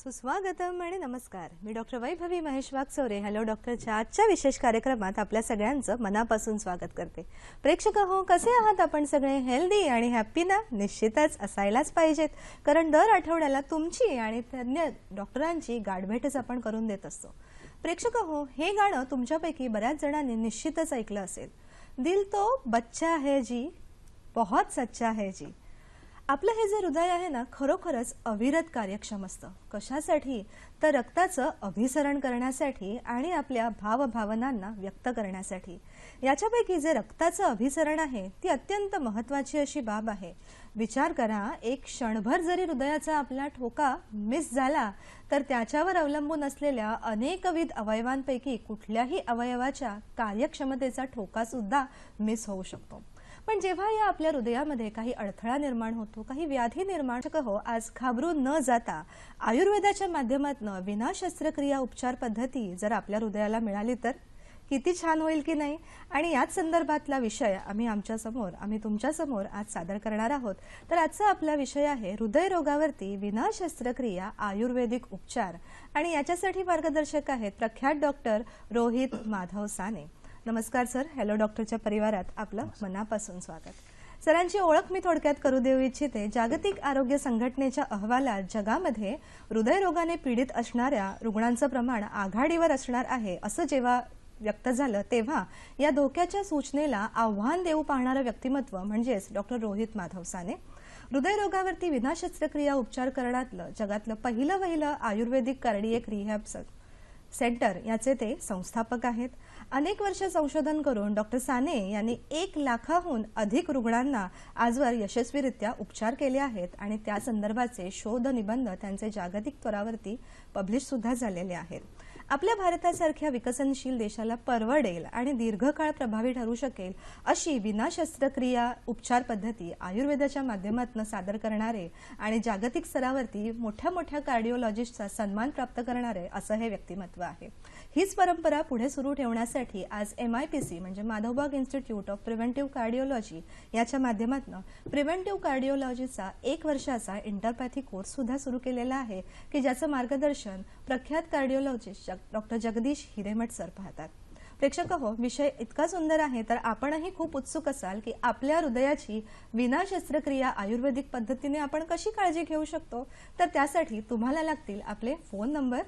सुस्वागतम आणि नमस्कार. मी डॉक्टर वैभवी महेश वागचौरे हॅलो डॉक्टरच्या आजच्या विशेष कार्यक्रमात आपल्या सगळ्यांचं मनापासून स्वागत करते. प्रेक्षक हो, कसे आहात आपण सगळे? हेल्दी आणि हॅप्पी ना? निश्चितच असायलाच पाहिजेत, कारण दर आठवड्याला तुमची आणि तज्ञ डॉक्टरांची गाठभेटच आपण करून देत असतो. प्रेक्षक हो, हे गाणं तुमच्यापैकी बऱ्याच जणांनी निश्चितच ऐकलं असेल. दिल तो बच्चा है जी, बहुत सच्चा है जी. आपलं हे जे हृदय आहे ना, खरोखरच अविरत कार्यक्षम असतं. कशासाठी? तर रक्ताचं अभिसरण करण्यासाठी आणि आपल्या भावभावनांना व्यक्त करण्यासाठी. याच्यापैकी जे रक्ताचं अभिसरण आहे ती अत्यंत महत्त्वाची अशी बाब आहे. विचार करा, एक क्षणभर जरी हृदयाचा आपला ठोका मिस झाला तर त्याच्यावर अवलंबून असलेल्या अनेकविध अवयवांपैकी कुठल्याही अवयवाच्या कार्यक्षमतेचा ठोका सुद्धा मिस होऊ शकतो. पण जेव्हा या आपल्या हृदयामध्ये काही अडथळा निर्माण होतो, काही व्याधी निर्माण हो, आज घाबरून न जाता आयुर्वेदाच्या माध्यमातून विना शस्त्रक्रिया उपचार पद्धती जर आपल्या हृदयाला मिळाली तर किती छान होईल की नाही. आणि याच संदर्भातला विषय आम्ही तुमच्या समोर आज सादर करणार आहोत. तर आजचा आपला विषय आहे हृदयरोगावरती विना शस्त्रक्रिया आयुर्वेदिक उपचार, आणि याच्यासाठी मार्गदर्शक आहेत प्रख्यात डॉक्टर रोहित माधव साने. नमस्कार सर. हॅलो डॉक्टरच्या परिवारात आपलं मनापासून स्वागत. सरांची ओळख मी थोडक्यात करू देऊ इच्छिते. जागतिक आरोग्य संघटनेच्या अहवालात जगामध्ये हृदयरोगाने पीडित असणाऱ्या रुग्णांचं प्रमाण आघाडीवर असणार आहे असं जेव्हा व्यक्त झालं, तेव्हा या धोक्याच्या सूचनेला आव्हान देऊ पाहणारं व्यक्तिमत्व म्हणजेच डॉक्टर रोहित माधव साने. हृदयरोगावरती विना शस्त्रक्रिया उपचार करण्यातलं जगातलं पहिलं आयुर्वेदिक कार्डियक रिहॅब सेंटर याचे ते संस्थापक आहेत. अनेक वर्ष संशोधन करून डॉक्टर साने यांनी 1 लाखाहून अधिक रुग्णांना आजवर यशस्वीरित्या उपचार केले आहेत आणि त्या संदर्भाचे शोध निबंध त्यांचे जागतिक स्तरावरती पब्लिश सुद्धा झालेले आहेत. आपल्या भारतासारख्या विकसनशील देशाला परवडेल आणि दीर्घकाळ प्रभावी ठरू शकेल अशी विना शस्त्रक्रिया उपचार पद्धती आयुर्वेदाच्या माध्यमातून सादर करणारे आणि जागतिक स्तरावरती मोठ्या कार्डिओलॉजिस्टचा सन्मान प्राप्त करणारे असं हे व्यक्तिमत्व आहे. हीच परंपरा पुढे सुरू ठेवण्यासाठी आज MIPC म्हणजे Madhavbaug institute of preventive cardiology याच्या माध्यमातून प्रिव्हेंटिव्ह कार्डिओलॉजीचा 1 वर्षाचा इंटरपॅथी कोर्स सुद्धा सुरू केलेला आहे की ज्याचं मार्गदर्शन प्रख्यात cardiologist doctor Jagdish Hiremath sir पाहतात. प्रेक्षक हो, विषय इतका सुंदर आहे तर आपणही खूप उत्सुक असाल की आपल्या हृदयाची विना शस्त्रक्रिया आयुर्वेदिक पद्धतीने आपण कशी काळजी घेऊ शकतो. तर त्यासाठी तुम्हाला लागतील आपले फोन नंबर.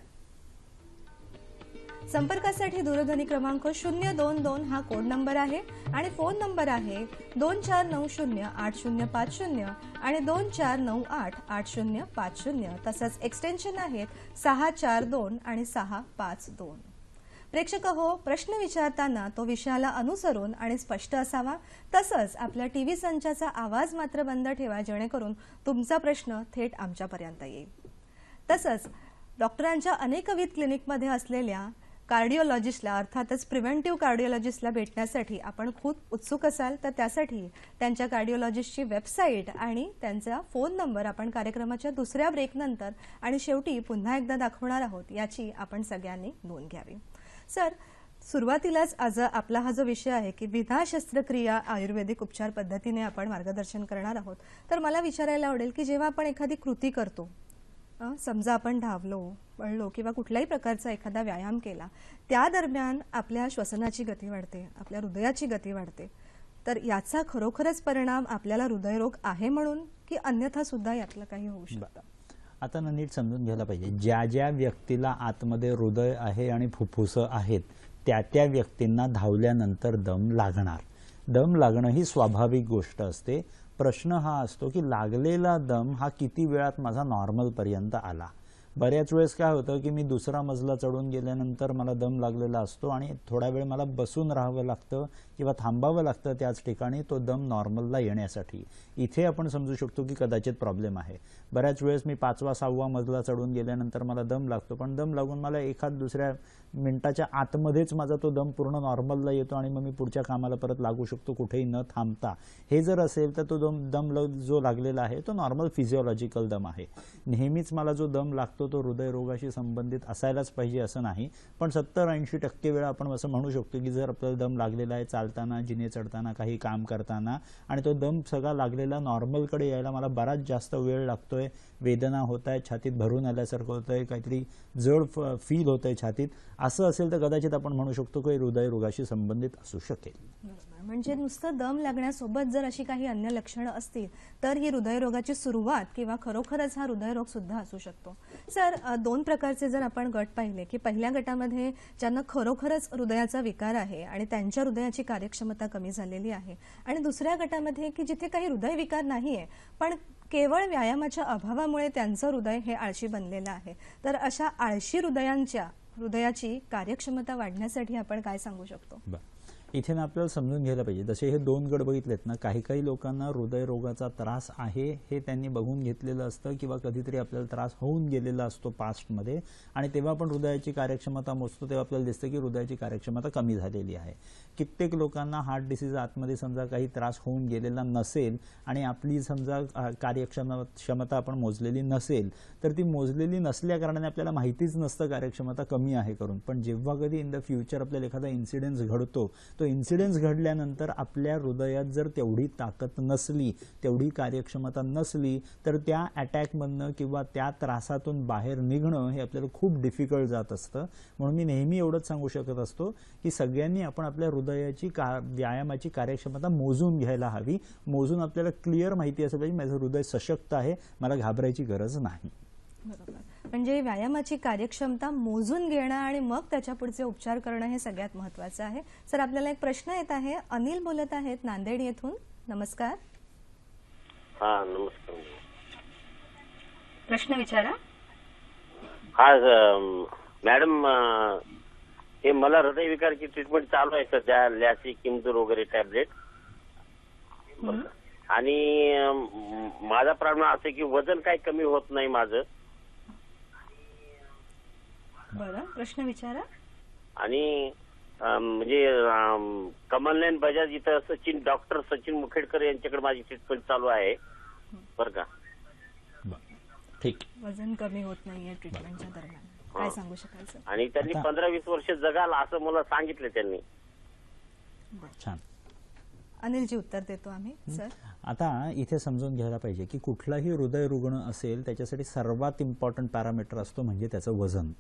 संपर्कासाठी दूरध्वनी क्रमांक 022 हा कोड नंबर आहे आणि फोन नंबर आहे 24908050 आणि 24988050. तसंच एक्सटेन्शन आहेत 642 आणि 652. प्रेक्षक हो, प्रश्न विचारताना तो विषयाला अनुसरून आणि स्पष्ट असावा. तसंच आपल्या टीव्ही संचाचा आवाज मात्र बंद ठेवा, जेणेकरून तुमचा प्रश्न थेट आमच्यापर्यंत येईल. तसंच डॉक्टरांच्या अनेकविध क्लिनिकमध्ये असलेल्या कार्डिओलॉजिस्टला अर्थातच प्रिव्हेंटिव्ह कार्डिओलॉजिस्टला भेटण्यासाठी आपण खूप उत्सुक असाल तर त्यासाठी त्यांच्या कार्डिओलॉजिस्टची वेबसाईट आणि त्यांचा फोन नंबर आपण कार्यक्रमाच्या दुसऱ्या ब्रेकनंतर आणि शेवटी पुन्हा एकदा दाखवणार आहोत, याची आपण सगळ्यांनी नोंद घ्यावी. सर, सुरुवातीलाच आज आपला हा जो विषय आहे की विना शस्त्रक्रिया आयुर्वेदिक उपचार पद्धतीने आपण मार्गदर्शन करणार आहोत, तर मला विचारायला आवडेल की जेव्हा आपण एखादी कृती करतो, समजा आपण धावलो, पळलो किंवा कुठल्याही प्रकारचा एखादा व्यायाम केला, त्या दरम्यान आपल्या श्वसनाची गती वाढते, आपल्या हृदयाची गती वाढते, तर याचा खरोखरच परिणाम आपल्याला हृदयरोग आहे म्हणून की अन्यथा सुद्धा यातलं काही होऊ शकतं? आता ना नीट समजून घ्यायला पाहिजे, ज्या व्यक्तीला आतमध्ये हृदय आहे आणि फुफ्फुसं आहेत त्या व्यक्तींना धावल्यानंतर दम लागणार. दम लागणं ही स्वाभाविक गोष्ट असते. प्रश्न हा असतो की लागलेला दम हा किती वेळात माझा नॉर्मल पर्यंत आला. बऱ्याच वेळेस काय होतं की मी दुसरा मजला चढून गेल्यानंतर मला दम लागलेला असतो आणि थोडा वेळ मला बसून राहावं लागतं किंवा थांबावं लागतं त्याच ठिकाणी तो दम नॉर्मलला येण्यासाठी. इथे आपण समजू शकतो की कदाचित प्रॉब्लेम आहे. बऱ्याच वेळेस मी 5वा 6वा मजला चढून गेल्यानंतर मला दम लागतो, पण दम लागून मला एखाद दुसऱ्या मिनिटाच्या आतमध्येच माझा तो दम पूर्ण नॉर्मलला येतो आणि मग मी पुढच्या कामाला परत लागू शकतो कुठेही न थांबता. हे जर असेल तर तो दम जो लागलेला आहे तो नॉर्मल फिजिओलॉजिकल दम आहे. नेहमीच मला जो दम लागतो तो हृदयरोगाशी संबंधित असायलाच पाहिजे असं नाही, पण 70-80% वेळा आपण असं म्हणू शकतो की जर आपल्याला दम लागलेला आहे चालताना, जिने चढताना, काही काम करताना, आणि तो दम सगळा लागलेला नॉर्मलकडे यायला मला बराच जास्त वेळ लागतोय, वेदना होत आहेत, छातीत भरून आल्यासारखं होतंय, काहीतरी जड फील होतंय छातीत, असं असेल तर कदाचित आपण म्हणू शकतो की हृदयरोगाशी संबंधित असू शकेल. बरोबर. म्हणजे नुसतं दम लागण्यासोबत जर अशी काही अन्य लक्षणं असतील तर ही हृदयरोगाची सुरुवात किंवा खरोखरच हा हृदयरोग सुद्धा असू शकतो. सर, दोन प्रकारचे जर आपण गट पाहिले की पहिल्या गटामध्ये ज्यांना खरोखरच हृदयाचा विकार आहे आणि त्यांच्या हृदयाची कार्यक्षमता कमी झालेली आहे, आणि दुसऱ्या गटामध्ये की जिथे काही हृदयविकार नाहीये पण केवळ व्यायामाच्या अभावामुळे त्यांचं हृदय हे आळशी बनलेलं आहे. तर अशा आळशी हृदयाची कार्यक्षमता वाढण्यासाठी आपण काय सांगू शकतो? इथे ना आपल्याला समजून घ्यायला पाहिजे, जसे हे दोन गट बघितलेत ना, काही काही लोकांना हृदयरोगाचा त्रास आहे हे त्यांनी बघून घेतलेलं असतं किंवा कधीतरी आपल्याला त्रास होऊन गेलेला असतो पास्टमध्ये, आणि तेव्हा आपण हृदयाची कार्यक्षमता मोजतो तेव्हा आपल्याला दिसतं की हृदयाची कार्यक्षमता कमी झालेली आहे. कित्येक लोकांना हार्ट डिसीज आतमध्ये समजा काही त्रास होऊन गेलेला नसेल आणि आपली समजा कार्यक्षमता आपण मोजलेली नसेल, तर ती मोजलेली नसल्या कारणाने आपल्याला माहितीच नसतं कार्यक्षमता कमी आहे करून. पण जेव्हा कधी इन द फ्युचर आपल्याला एखादा इन्सिडेन्स घडतो, तो इन्सिडेन्स घडल्यानंतर आपल्या हृदयात जर तेवढी ताकद नसली, तेवढी कार्यक्षमता नसली, तर त्या अटॅकमधनं किंवा त्या त्रासातून बाहेर निघणं हे आपल्याला खूप डिफिकल्ट जात असतं. म्हणून मी नेहमी एवढंच सांगू शकत असतो की सगळ्यांनी आपण आपल्या हृदयाची व्यायामाची कार्यक्षमता मोजून घ्यायला हवी. मोजून आपल्याला क्लिअर माहिती असं पाहिजे माझं हृदय सशक्त आहे, मला घाबरायची गरज नाही. बरोबर. म्हणजे व्यायामाची कार्यक्षमता मोजून घेणं आणि मग त्याच्या पुढचे उपचार करणं हे सगळ्यात महत्त्वाचं आहे. सर, आपल्याला एक प्रश्न येत आहे. अनिल बोलत आहेत नांदेड येथून. नमस्कार. हा, नमस्कार. प्रश्न विचारा. हा मॅडम, हे मला हृदयविकारची ट्रीटमेंट चालू आहे सध्या, लॅसिक, किमजूर वगैरे टॅबलेट. आणि माझा प्रॉब्लेम असा आहे की वजन काही कमी होत नाही माझं. बरं, प्रश्न विचारा. आणि म्हणजे कमलनयन बजाज इथं डॉक्टर सचिन मुखेडकर यांच्याकडे माझी ट्रीटमेंट चालू आहे बरं का. ठीक. वजन कमी होत नाहीये ट्रीटमेंटच्या दरम्यान, काय सांगू शकाल सर? आणि त्यांनी 15-20 वर्ष जगाल असं मला सांगितलं त्यांनी. छान. अनिलजी, उत्तर देतो आम्ही. सर, आता इथे समजून घ्यायला पाहिजे की कुठलाही हृदय रुग्ण असेल त्याच्यासाठी सर्वात इम्पॉर्टंट पॅरामीटर असतो म्हणजे त्याचं वजन.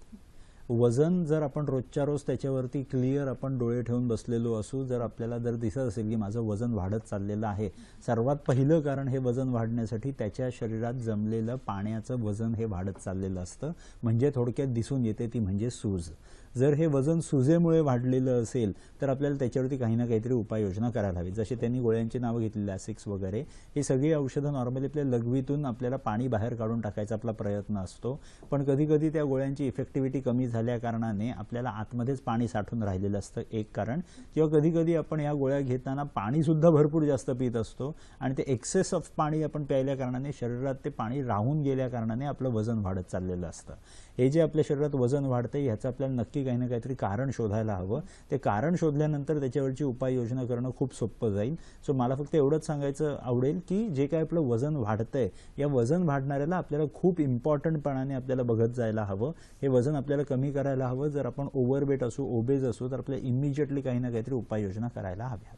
वजन जर आपण रोजच्या रोज त्याच्यावरती क्लिअर आपण डोळे ठेवून बसलेलो असू, जर आपल्याला जर दिसत असेल की माझं वजन वाढत चाललेलं आहे, सर्वात पहिलं कारण हे वजन वाढण्यासाठी त्याच्या शरीरात जमलेलं पाण्याचं वजन हे वाढत चाललेलं असतं. म्हणजे थोडक्यात दिसून येते ती म्हणजे सूज. जर हे वजन सुजेमुळे वाढलेलं असेल तर आपल्याला त्याच्यावरती काही ना काहीतरी उपाययोजना करायला हवी. जसे त्यांनी गोळ्यांची नावं घेतली, लॅसिक्स वगैरे, ही सगळी औषधं नॉर्मली आपल्या लघवीतून आपल्याला पाणी बाहेर काढून टाकायचा आपला प्रयत्न असतो. पण कधी कधी त्या गोळ्यांची इफेक्टिव्हिटी कमी झाल्या कारणाने आपल्याला आतमध्येच पाणी साठून राहिलेलं असतं एक कारण, किंवा कधी कधी आपण या गोळ्या घेताना पाणीसुद्धा भरपूर जास्त पित असतो आणि ते एक्सेस ऑफ पाणी आपण प्यायल्या कारणाने शरीरात ते पाणी राहून गेल्या कारणाने आपलं वजन वाढत चाललेलं असतं. हे जे आपल्या शरीरात वजन वाढते ह्याचं आपल्याला नक्की काही ना काहीतरी कारण शोधायला हवं. ते कारण शोधल्यानंतर त्याच्यावरची उपाययोजना करणं खूप सोपं जाईल. सो मला फक्त एवढंच सांगायचं आवडेल की जे काय आपलं वजन वाढतंय, या वजन वाढणाऱ्याला आपल्याला खूप इम्पॉर्टंटपणाने आपल्याला बघत जायला हवं. हे वजन आपल्याला कमी करायला हवं. जर आपण ओव्हरवेट असू, ओबेज असू, तर आपल्याला इमिजिएटली काही ना काहीतरी उपाययोजना करायला हव्यात.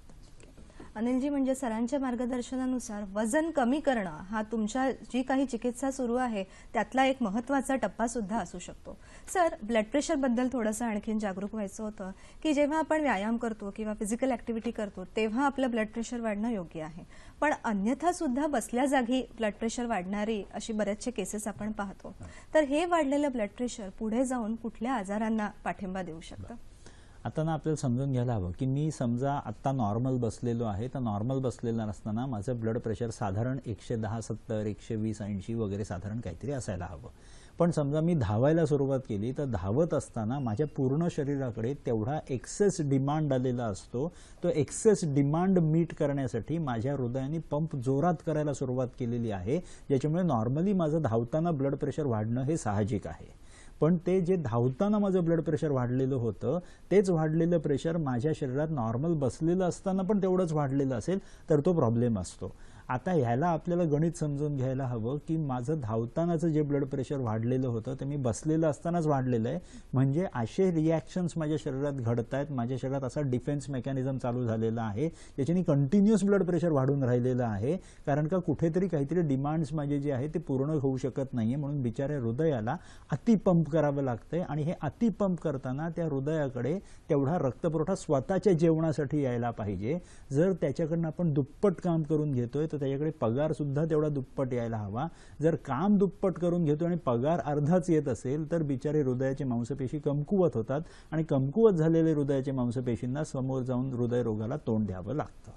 अनिलजी, म्हणजे सरांच्या मार्गदर्शनानुसार वजन कमी करणं हा तुमच्या जी काही चिकित्सा सुरू आहे त्यातला एक महत्त्वाचा टप्पा सुद्धा असू शकतो. सर, ब्लड प्रेशर बद्दल थोडंसं आणखीन जागरूक व्हायचं होतं की जेव्हा आपण व्यायाम करतो किंवा फिजिकल ऍक्टिव्हिटी करतो तेव्हा आपलं ब्लड प्रेशर वाढणं योग्य आहे, पण अन्यथा सुद्धा बसल्या जागी ब्लड प्रेशर वाढणारी अशी बरेचसे केसेस आपण पाहतो. तर हे वाढलेलं ब्लड प्रेशर पुढे जाऊन कुठल्या आजारांना पाठिंबा देऊ शकतं? आता ना आपल्याला समजून घ्यायला हवं की मी समजा आत्ता नॉर्मल बसलेलो आहे, तर नॉर्मल बसलेलं नसताना माझं ब्लड प्रेशर साधारण 110-70, 120-80 वगैरे साधारण काहीतरी असायला हवं. पण समजा मी धावायला सुरुवात केली तर धावत असताना माझ्या पूर्ण शरीराकडे तेवढा एक्सेस डिमांड आलेला असतो. तो एक्सेस डिमांड मीट करण्यासाठी माझ्या हृदयाने पंप जोरात करायला सुरुवात केलेली आहे, ज्याच्यामुळे नॉर्मली माझं धावताना ब्लड प्रेशर वाढणं हे साहजिक आहे. पण ते जे धावताना माझं ब्लड प्रेशर वाढलेलं होतं तेच वाढलेलं प्रेशर माझ्या शरीरात नॉर्मल बसलेलं असताना पण तेवढंच वाढलेलं असेल तर तो प्रॉब्लेम असतो. आता ह्याला आपल्याला गणित समजून घ्यायला हवं की माझं धावतानाचं जे ब्लड प्रेशर वाढलेलं होतं ते मी बसलेलं असतानाच वाढलेलं आहे, म्हणजे असे रिॲक्शन्स माझ्या शरीरात घडत आहेत, माझ्या शरीरात असा डिफेन्स मेकॅनिझम चालू झालेला आहे ज्याच्याने कंटिन्युअस ब्लड प्रेशर वाढून राहिलेलं आहे, कारण का कुठेतरी काहीतरी डिमांड्स माझे जे आहे ते पूर्ण होऊ शकत नाहीये, म्हणून बिचाऱ्या हृदयाला अतिपंप करावं लागतंय आणि हे अतिपंप करताना त्या हृदयाकडे तेवढा रक्तपुरवठा स्वतःच्या जेवणासाठी यायला पाहिजे. जर त्याच्याकडनं आपण दुप्पट काम करून घेतोय तर त्याच्याकडे पगार सुद्धा तेवढा दुप्पट यायला हवा. जर काम दुप्पट करून घेतो आणि पगार अर्धाच येत असेल तर बिचारे हृदयाचे मांसपेशी कमकुवत होतात आणि कमकुवत झालेले हृदयाचे मांसपेशींना समोर जाऊन हृदयरोगाला तोंड द्यावं लागतं.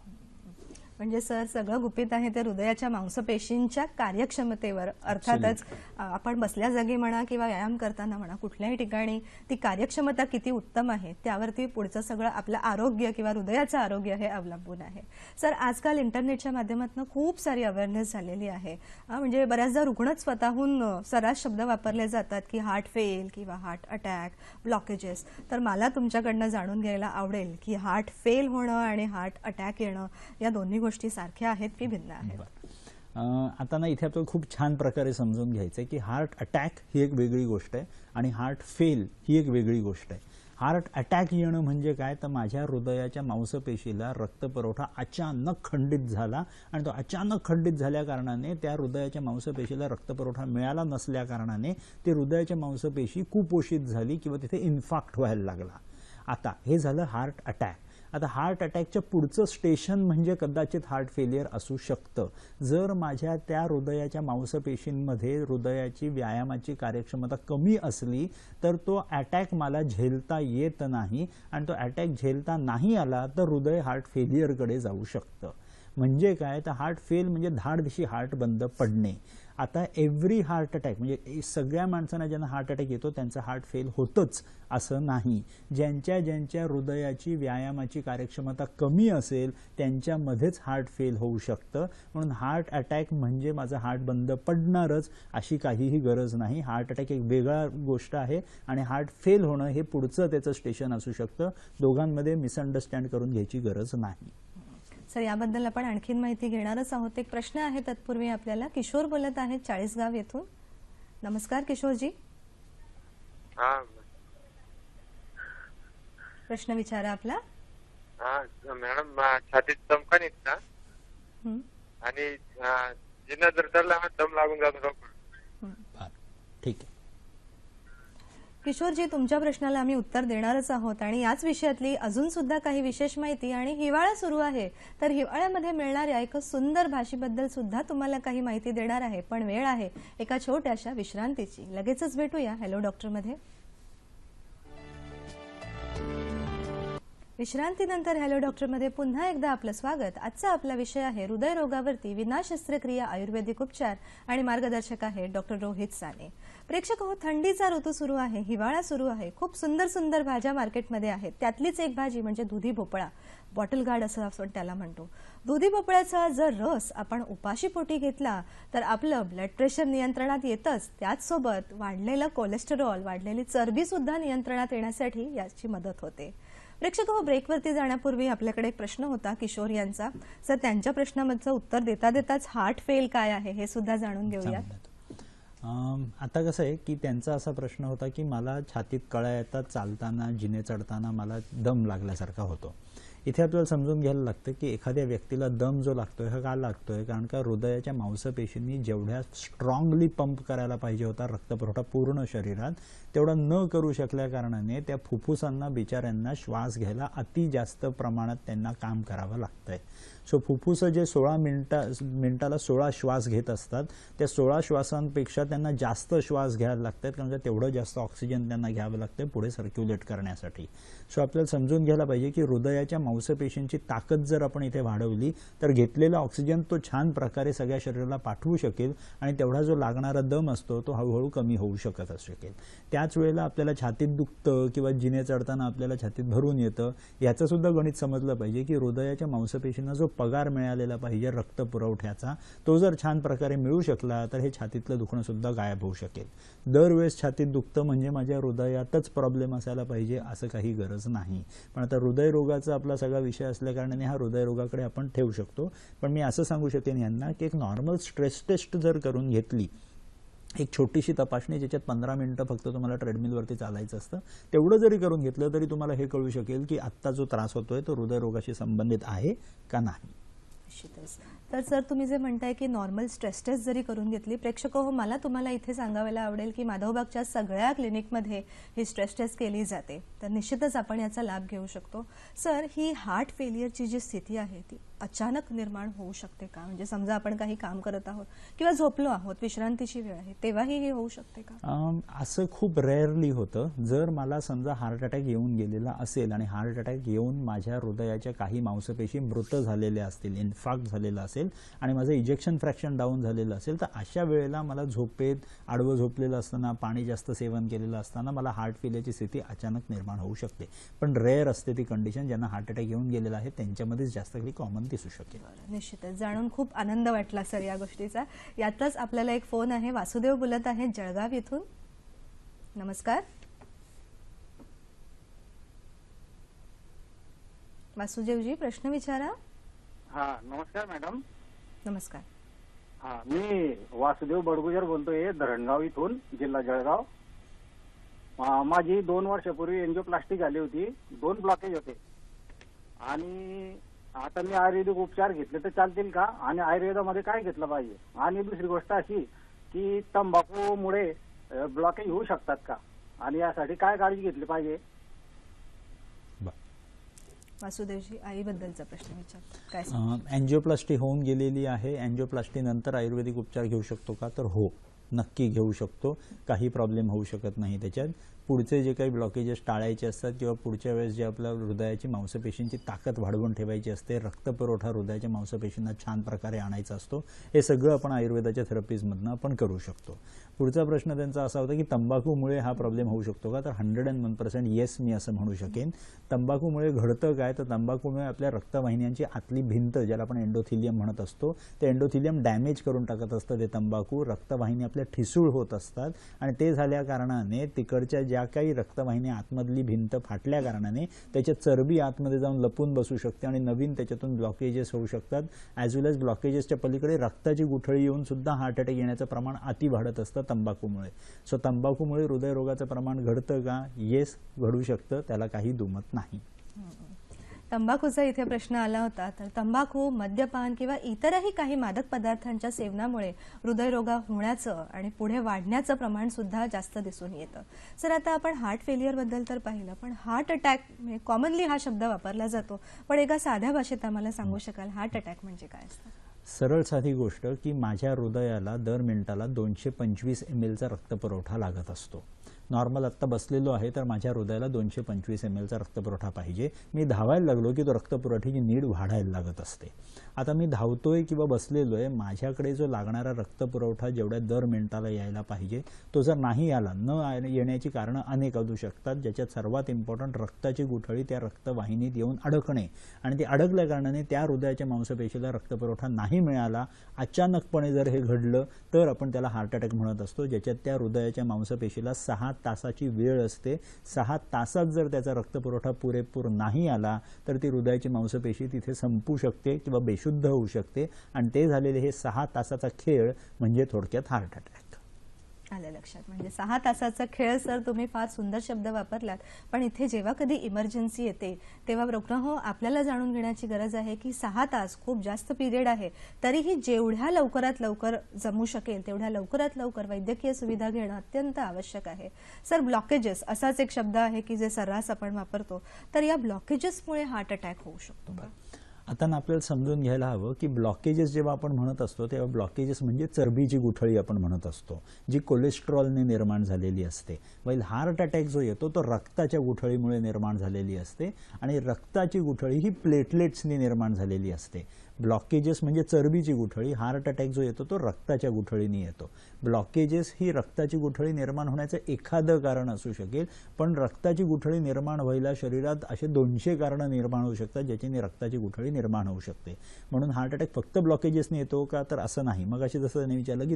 म्हणजे सर सगळं गुपित आहे ते हृदयाच्या मांसपेशींच्या कार्यक्षमतेवर. अर्थातच आपण बसल्या जागी म्हणा किंवा व्यायाम करताना म्हणा कुठल्याही ठिकाणी ती कार्यक्षमता किती उत्तम आहे त्यावरती पुढचं सगळं आपलं आरोग्य किंवा हृदयाचं आरोग्य हे अवलंबून आहे. सर आजकाल इंटरनेटच्या माध्यमातून खूप सारी अवेअरनेस झालेली आहे. म्हणजे बऱ्याचदा रुग्णच स्वतःहून सर्रास शब्द वापरले जातात की हार्ट फेल किंवा हार्ट अटॅक, ब्लॉकेजेस. तर मला तुमच्याकडनं जाणून घ्यायला आवडेल की हार्ट फेल होणं आणि हार्ट अटॅक येणं या दोन्ही गोष्टी सारख्या आहेत की भिन्न आहेत? आता ना इथे आपल्याला खूप छान प्रकारे समजून घ्यायचं आहे की हार्ट अटॅक ही एक वेगळी गोष्ट आहे आणि हार्ट फेल ही एक वेगळी गोष्ट आहे. हार्ट अटॅक येणं म्हणजे काय तर माझ्या हृदयाच्या मांसपेशीला रक्तपुरवठा अचानक खंडित झाला आणि तो अचानक खंडित झाल्या कारणाने त्या हृदयाच्या मांसपेशीला रक्तपुरवठा मिळाला नसल्या कारणाने ते हृदयाच्या मांसपेशी कुपोषित झाली किंवा तिथे इन्फार्क्ट व्हायला लागला. आता हे झालं हार्ट अटॅक. आता हार्ट अटॅकच्या पुढचं स्टेशन म्हणजे कदाचित हार्ट फेलियर असू शकतं. जर माझ्या त्या हृदयाच्या मांसपेशींमध्ये हृदयाची व्यायामाची कार्यक्षमता कमी असली तर तो अटॅक मला झेलता येत नाही आणि तो अटॅक झेलता नाही आला तर हृदय हार्ट फेलियरकडे जाऊ शकतं. म्हणजे काय तर हार्ट फेल म्हणजे धाडदिशी हार्ट बंद पडणे. आता एव्हरी हार्ट अटॅक म्हणजे सगळ्या माणसांना ज्यांना हार्ट अटॅक येतो त्यांचं हार्ट फेल होतंच असं नाही. ज्यांच्या हृदयाची व्यायामाची कार्यक्षमता कमी असेल त्यांच्यामध्येच हार्ट फेल होऊ शकतं. म्हणून हार्ट अटॅक म्हणजे माझं हार्ट बंद पडणारच अशी काहीही गरज नाही. हार्ट अटॅक एक वेगळा गोष्ट आहे आणि हार्ट फेल होणं हे पुढचं त्याचं स्टेशन असू शकतं. दोघांमध्ये मिसअंडरस्टँड करून घ्यायची गरज नाही. सर याबद्दल आपण आणखीन माहिती घेणारच आहोत. एक प्रश्न आहे तत्पूर्वी आपल्याला. किशोर बोलत आहेत चाळीसगाव येथून. नमस्कार किशोरजी. प्रश्न विचारा आपला. मॅडम छातीत दमकान येत ना आणि जिना जर धरला दम लागून जातो डॉक्टर. ठीक आहे किशोरजी, तुमच्या प्रश्नाला आम्ही उत्तर देणारच आहोत आणि याच विषयातली अजून सुद्धा काही विशेष माहिती. आणि हिवाळा सुरू आहे तर हिवाळ्यामध्ये मिळणाऱ्या एका सुंदर भाषेबद्दल सुद्धा तुम्हाला काही माहिती देणार आहे. पण वेळ आहे एका छोट्याशा विश्रांतीची. लगेचच भेटूया हॅलो डॉक्टर मध्ये. विश्रांतीनंतर हॅलो डॉक्टर मध्ये पुन्हा एकदा आपलं स्वागत. आजचा आपला विषय आहे हृदयरोगावरती विना शस्त्रक्रिया आयुर्वेदिक उपचार आणि मार्गदर्शक आहे डॉक्टर रोहित साने. प्रेक्षक हो, थंडीचा ऋतू सुरू आहे, हिवाळा सुरू आहे. खूप सुंदर सुंदर भाज्या मार्केटमध्ये आहेत. त्यातलीच एक भाजी म्हणजे दुधी भोपळा, बॉटल गार्ड असं आपण त्याला म्हणतो. दुधी भोपळ्याचा जर रस आपण उपाशीपोटी घेतला तर आपलं ब्लड प्रेशर नियंत्रणात येतच, त्याचसोबत वाढलेलं कोलेस्टेरॉल, वाढलेली चरबी सुद्धा नियंत्रणात येण्यासाठी याची मदत होते. प्रेक्षक हो, ब्रेकवरती जाण्यापूर्वी आपल्याकडे एक प्रश्न होता किशोर यांचा. सर त्यांच्या प्रश्नामधचं उत्तर देता देताच हार्ट फेल काय आहे हे सुद्धा जाणून घेऊया. आता कसं आहे की त्यांचा असा प्रश्न होता की मला छातीत कळ्या येतात, चालताना जिने चढताना मला दम लागल्यासारखा होतो. इथे आपल्याला समजून घ्यायला लागतं की एखाद्या व्यक्तीला दम जो लागतोय हा का लागतोय, कारण का हृदयाच्या मांसपेशींनी जेवढ्या स्ट्रॉंगली पंप करायला पाहिजे होता रक्तपुरवठा पूर्ण शरीरात तेवढा न करू शकल्या कारणाने त्या फुफ्फुसांना बिचाऱ्यांना श्वास घ्यायला अति जास्त प्रमाणात त्यांना काम करावं लागतंय. सो फुफ्फुस जे 16 मिनिटाला 16 श्वास घेत असतात त्या 16 श्वासांपेक्षा त्यांना जास्त श्वास घ्यायला लागतात, कारण तेवढं जास्त ऑक्सिजन त्यांना घ्यावं लागतं पुढे सर्क्युलेट करण्यासाठी. सो आपल्याला समजून घ्यायला पाहिजे की हृदयाच्या मांसपेशींची ताकद जर आपण इथे वाढवली तर घेतलेला ऑक्सिजन तो छान प्रकारे सगळ्या शरीराला पाठवू शकेल आणि तेवढा जो लागणारा दम असतो तो हळूहळू कमी होऊ शकत शकेल. त्याच वेळेला आपल्याला छातीत दुखतं किंवा जिने चढताना आपल्याला छातीत भरून येतं याचं सुद्धा गणित समजलं पाहिजे की हृदयाच्या मांसपेशींना जो पगार मिळालेला पाहिजे रक्त पुरवठ्याचा तो जर छान प्रकारे मिळू शकला तर हे छातीतलं दुखणं सुद्धा गायब होऊ शकेल. दरवेळेस छातीत दुखतं म्हणजे माझ्या हृदयातच प्रॉब्लेम असायला पाहिजे असं काही गरज नाही. पण आता हृदयरोगाचा आपला सगळा विषय असल्या कारणाने हा हृदयरोगाकडे आपण ठेवू शकतो. पण मी असं सांगू शकेन यांना की एक नॉर्मल स्ट्रेस टेस्ट जर करून घेतली, एक छोटीशी तपासणी ज्याच्यात 15 मिनिटं फक्त तुम्हाला ट्रेडमिलवरती चालायचं असतं, तेवढं जरी करून घेतलं तरी तुम्हाला हे कळू शकेल की आत्ता जो त्रास होतोय तो हृदयरोगाशी संबंधित आहे का नाही. निश्चितच. तर सर तुम्ही जे म्हणताय की नॉर्मल स्ट्रेस टेस्ट जरी करून घेतली, प्रेक्षक हो मला तुम्हाला इथे सांगायला आवडेल की माधवबागच्या सगळ्या क्लिनिकमध्ये ही स्ट्रेस टेस्ट केली जाते, तर निश्चितच आपण याचा लाभ घेऊ शकतो. सर ही हार्ट फेलियरची जी स्थिती आहे ती अचानक निर्माण होऊ शकते का? म्हणजे समजा आपण काही काम करत आहोत किंवा झोपलो आहोत, विश्रांतीची वेळ आहे, तेव्हाही हे होऊ शकते का? असं खूप रेअरली होतं. जर मला समजा हार्ट अटॅक येऊन गेलेला असेल आणि हार्ट अटॅक येऊन माझ्या हृदयाच्या काही मांसपेशी मृत झालेल्या असतील, इन्फार्क्ट झालेला असेल आणि माझं इजेक्शन फ्रॅक्शन डाऊन झालेलं असेल, तर अशा वेळेला मला झोपेत आडवं झोपलेलं असताना, पाणी जास्त सेवन केलेलं असताना मला हार्ट फेलियरची स्थिती अचानक निर्माण होऊ शकते. पण रेअर असते ती कंडिशन. ज्यांना हार्ट अटॅक येऊन गेलेला आहे त्यांच्यामध्येच जास्त काही कॉमन दिसू शकेल. निश्चितच. जाणून खूप आनंद वाटला सर या गोष्टीचा. यातच आपल्याला एक फोन आहे. वासुदेव बोलत आहेत जळगाव येथून. नमस्कार वासुदेवजी, प्रश्न विचारा. हा नमस्कार मॅडम. नमस्कार. हा मी वासुदेव बडगुजर बोलतोय धरणगाव इथून, जिल्हा जळगाव. माझी 2 वर्षापूर्वी एंजिओप्लास्टी झाली होती. 2 ब्लॉकेज होते आणि आता मी आयुर्वेदिक उपचार घेतले तर चालतील का आणि आयुर्वेदामध्ये काय घेतलं पाहिजे? आणि दुसरी गोष्ट अशी की तंबाखूमुळे ब्लॉकेज होऊ शकतात का आणि यासाठी काय काळजी घेतली पाहिजे? वासुदेवजी आईबद्दलचा प्रश्न विचार. काय एंजिओप्लास्टी होऊन गेलेली आहे, एंजिओप्लास्टी नंतर आयुर्वेदिक उपचार घेऊ शकतो का? तर हो, नक्की घेऊ शकतो. काही प्रॉब्लेम होऊ शकत नाही त्याच्यात. पुढचे जे काही ब्लॉकेजेस टाळायचे असतात किंवा पुढच्या वेळेस जे आपल्या हृदयाची मांसपेशींची ताकद वाढवून ठेवायची असते, रक्तपुरवठा हृदयाच्या मांसपेशींना छान प्रकारे आणायचा असतो, हे सगळं आपण आयुर्वेदाच्या थेरपीजमधनं आपण करू शकतो. पुढचा प्रश्न त्यांचा असा होता की तंबाखूमुळे हा प्रॉब्लेम होऊ शकतो का? तर 101% येस मी असं म्हणू शकेन. तंबाखूमुळे घडतं काय? तर तंबाखूमुळे आपल्या रक्तवाहिन्यांची आतली भिंत, ज्याला आपण एंडोथिलियम म्हणत असतो, ते एंडोथिलियम डॅमेज करून टाकत असतं ते तंबाखू. रक्तवाहिनी आपल्या ठिसूळ होत असतात आणि ते झाल्या कारणाने तिकडच्या ज्या काही रक्तवाहिन्या आतमधली भिंत फाटल्या कारणाने त्याच्यात चरबी आतमध्ये जाऊन लपून बसू शकते आणि नवीन त्याच्यातून ब्लॉकेजेस होऊ शकतात. ॲज वेल एज ब्लॉकेजेसच्या पलीकडे रक्ताची गुठळी येऊन सुद्धा हार्ट अटॅक येण्याचं प्रमाण अति वाढत असतं तंबाखूमुळे. सो तंबाखूमुळे हृदयरोगाचं प्रमाण घडतं का? येस, घडू शकतं, त्याला काही दुमत नाही. तंबाखूचा इथे प्रश्न आला होता. तर तंबाखू, मद्यपान किंवा इतरही काही मादक पदार्थांच्या सेवनामुळे हृदयरोग होण्याचं आणि पुढे वाढण्याचं प्रमाण सुद्धा जास्त दिसून येतं. सर आता आपण हार्ट फेलियर बद्दल तर पाहिलं, पण हार्ट अटॅक म्हणजे कॉमनली हा शब्द वापरला जातो, पण एका साध्या भाषेत आम्हाला सांगू शकाल हार्ट अटॅक म्हणजे काय असतं? सरळ साधी गोष्ट की माझ्या हृदयाला दर मिनिटाला 225 ml चा रक्तपुरवठा लागत असतो. नॉर्मल आत्ता बसलेलो आहे तर माझ्या हृदयाला 225 ml चा रक्तपुरवठा पाहिजे. मी धावायला लागलो की तो रक्तपुरवठ्याची नीड वाढायला लागत असते. आता मी धावतोय किंवा बसलेलो आहे, माझ्याकडे जो लागणारा रक्तपुरवठा जेवढ्या दर मिनिटाला यायला पाहिजे तो जर नाही आला, न येण्याची कारणं अनेक असू शकतात, ज्याच्यात सर्वात इम्पॉर्टंट रक्ताची गुठळी त्या रक्तवाहिनीत येऊन अडकणे आणि ते अडकल्या कारणाने त्या हृदयाच्या मांसपेशीला रक्तपुरवठा नाही मिळाला, अचानकपणे जर हे घडलं तर आपण त्याला हार्ट अटॅक म्हणत असतो, ज्याच्यात त्या हृदयाच्या मांसपेशीला 6 तासाची वेळ असते. 6 तासात जर त्याचा रक्तपुरवठा पुरेपूर नाही आला तर ती हृदयाची मांसपेशी तिथे संपू शकते किंवा बेशुद्ध होऊ शकते आणि ते झालेले हे 6 तासाचा खेळ म्हणजे थोडक्यात हार्ट अटॅक. आलं लक्षात. म्हणजे 6 तासाचा खेळ सर तुम्ही फार सुंदर शब्द वापरलात. पण इथे जेव्हा कधी इमर्जन्सी येते तेव्हा रुग्ण आपल्याला जाणून घेण्याची गरज आहे की 6 तास खूप जास्त पिरियड आहे, तरीही जेवढ्या लवकरात लवकर जमू शकेल तेवढ्या लवकरात लवकर वैद्यकीय सुविधा घेणं अत्यंत आवश्यक आहे. सर ब्लॉकेजेस असाच एक शब्द आहे की जे सर्रास आपण वापरतो, तर या ब्लॉकेजेसमुळे हार्ट अटॅक होऊ शकतो का? आता आपल्याला समजून घ्यायला हवं की ब्लॉकेजेस जेव्हा आपण म्हणत असतो तेव्हा ब्लॉकेजेस म्हणजे चरबीची गुठळी आपण म्हणत असतो, जी कोलेस्ट्रॉलने निर्माण झालेली असते. वाईल हार्ट अटॅक जो येतो तो रक्ताच्या गुठळीमुळे निर्माण झालेली असते आणि रक्ताची गुठळी ही प्लेटलेट्सनी निर्माण झालेली असते. ब्लॉकेजेस म्हणजे चरबीची गुठळी, हार्ट अटॅक जो येतो तो रक्ताच्या गुठळीने येतो. ब्लॉकेजेस ही रक्ताची गुठळी निर्माण होण्याचं एखादं कारण असू शकेल, पण रक्ताची गुठळी निर्माण व्हायला शरीरात असे 200 कारणं निर्माण होऊ शकतात ज्याच्याने रक्ताची गुठळी निर्माण होऊ शकते. म्हणून हार्ट अटॅक फक्त ब्लॉकेजेसने येतो का, तर असं नाही. मग अशी जसं त्यांनी विचारलं की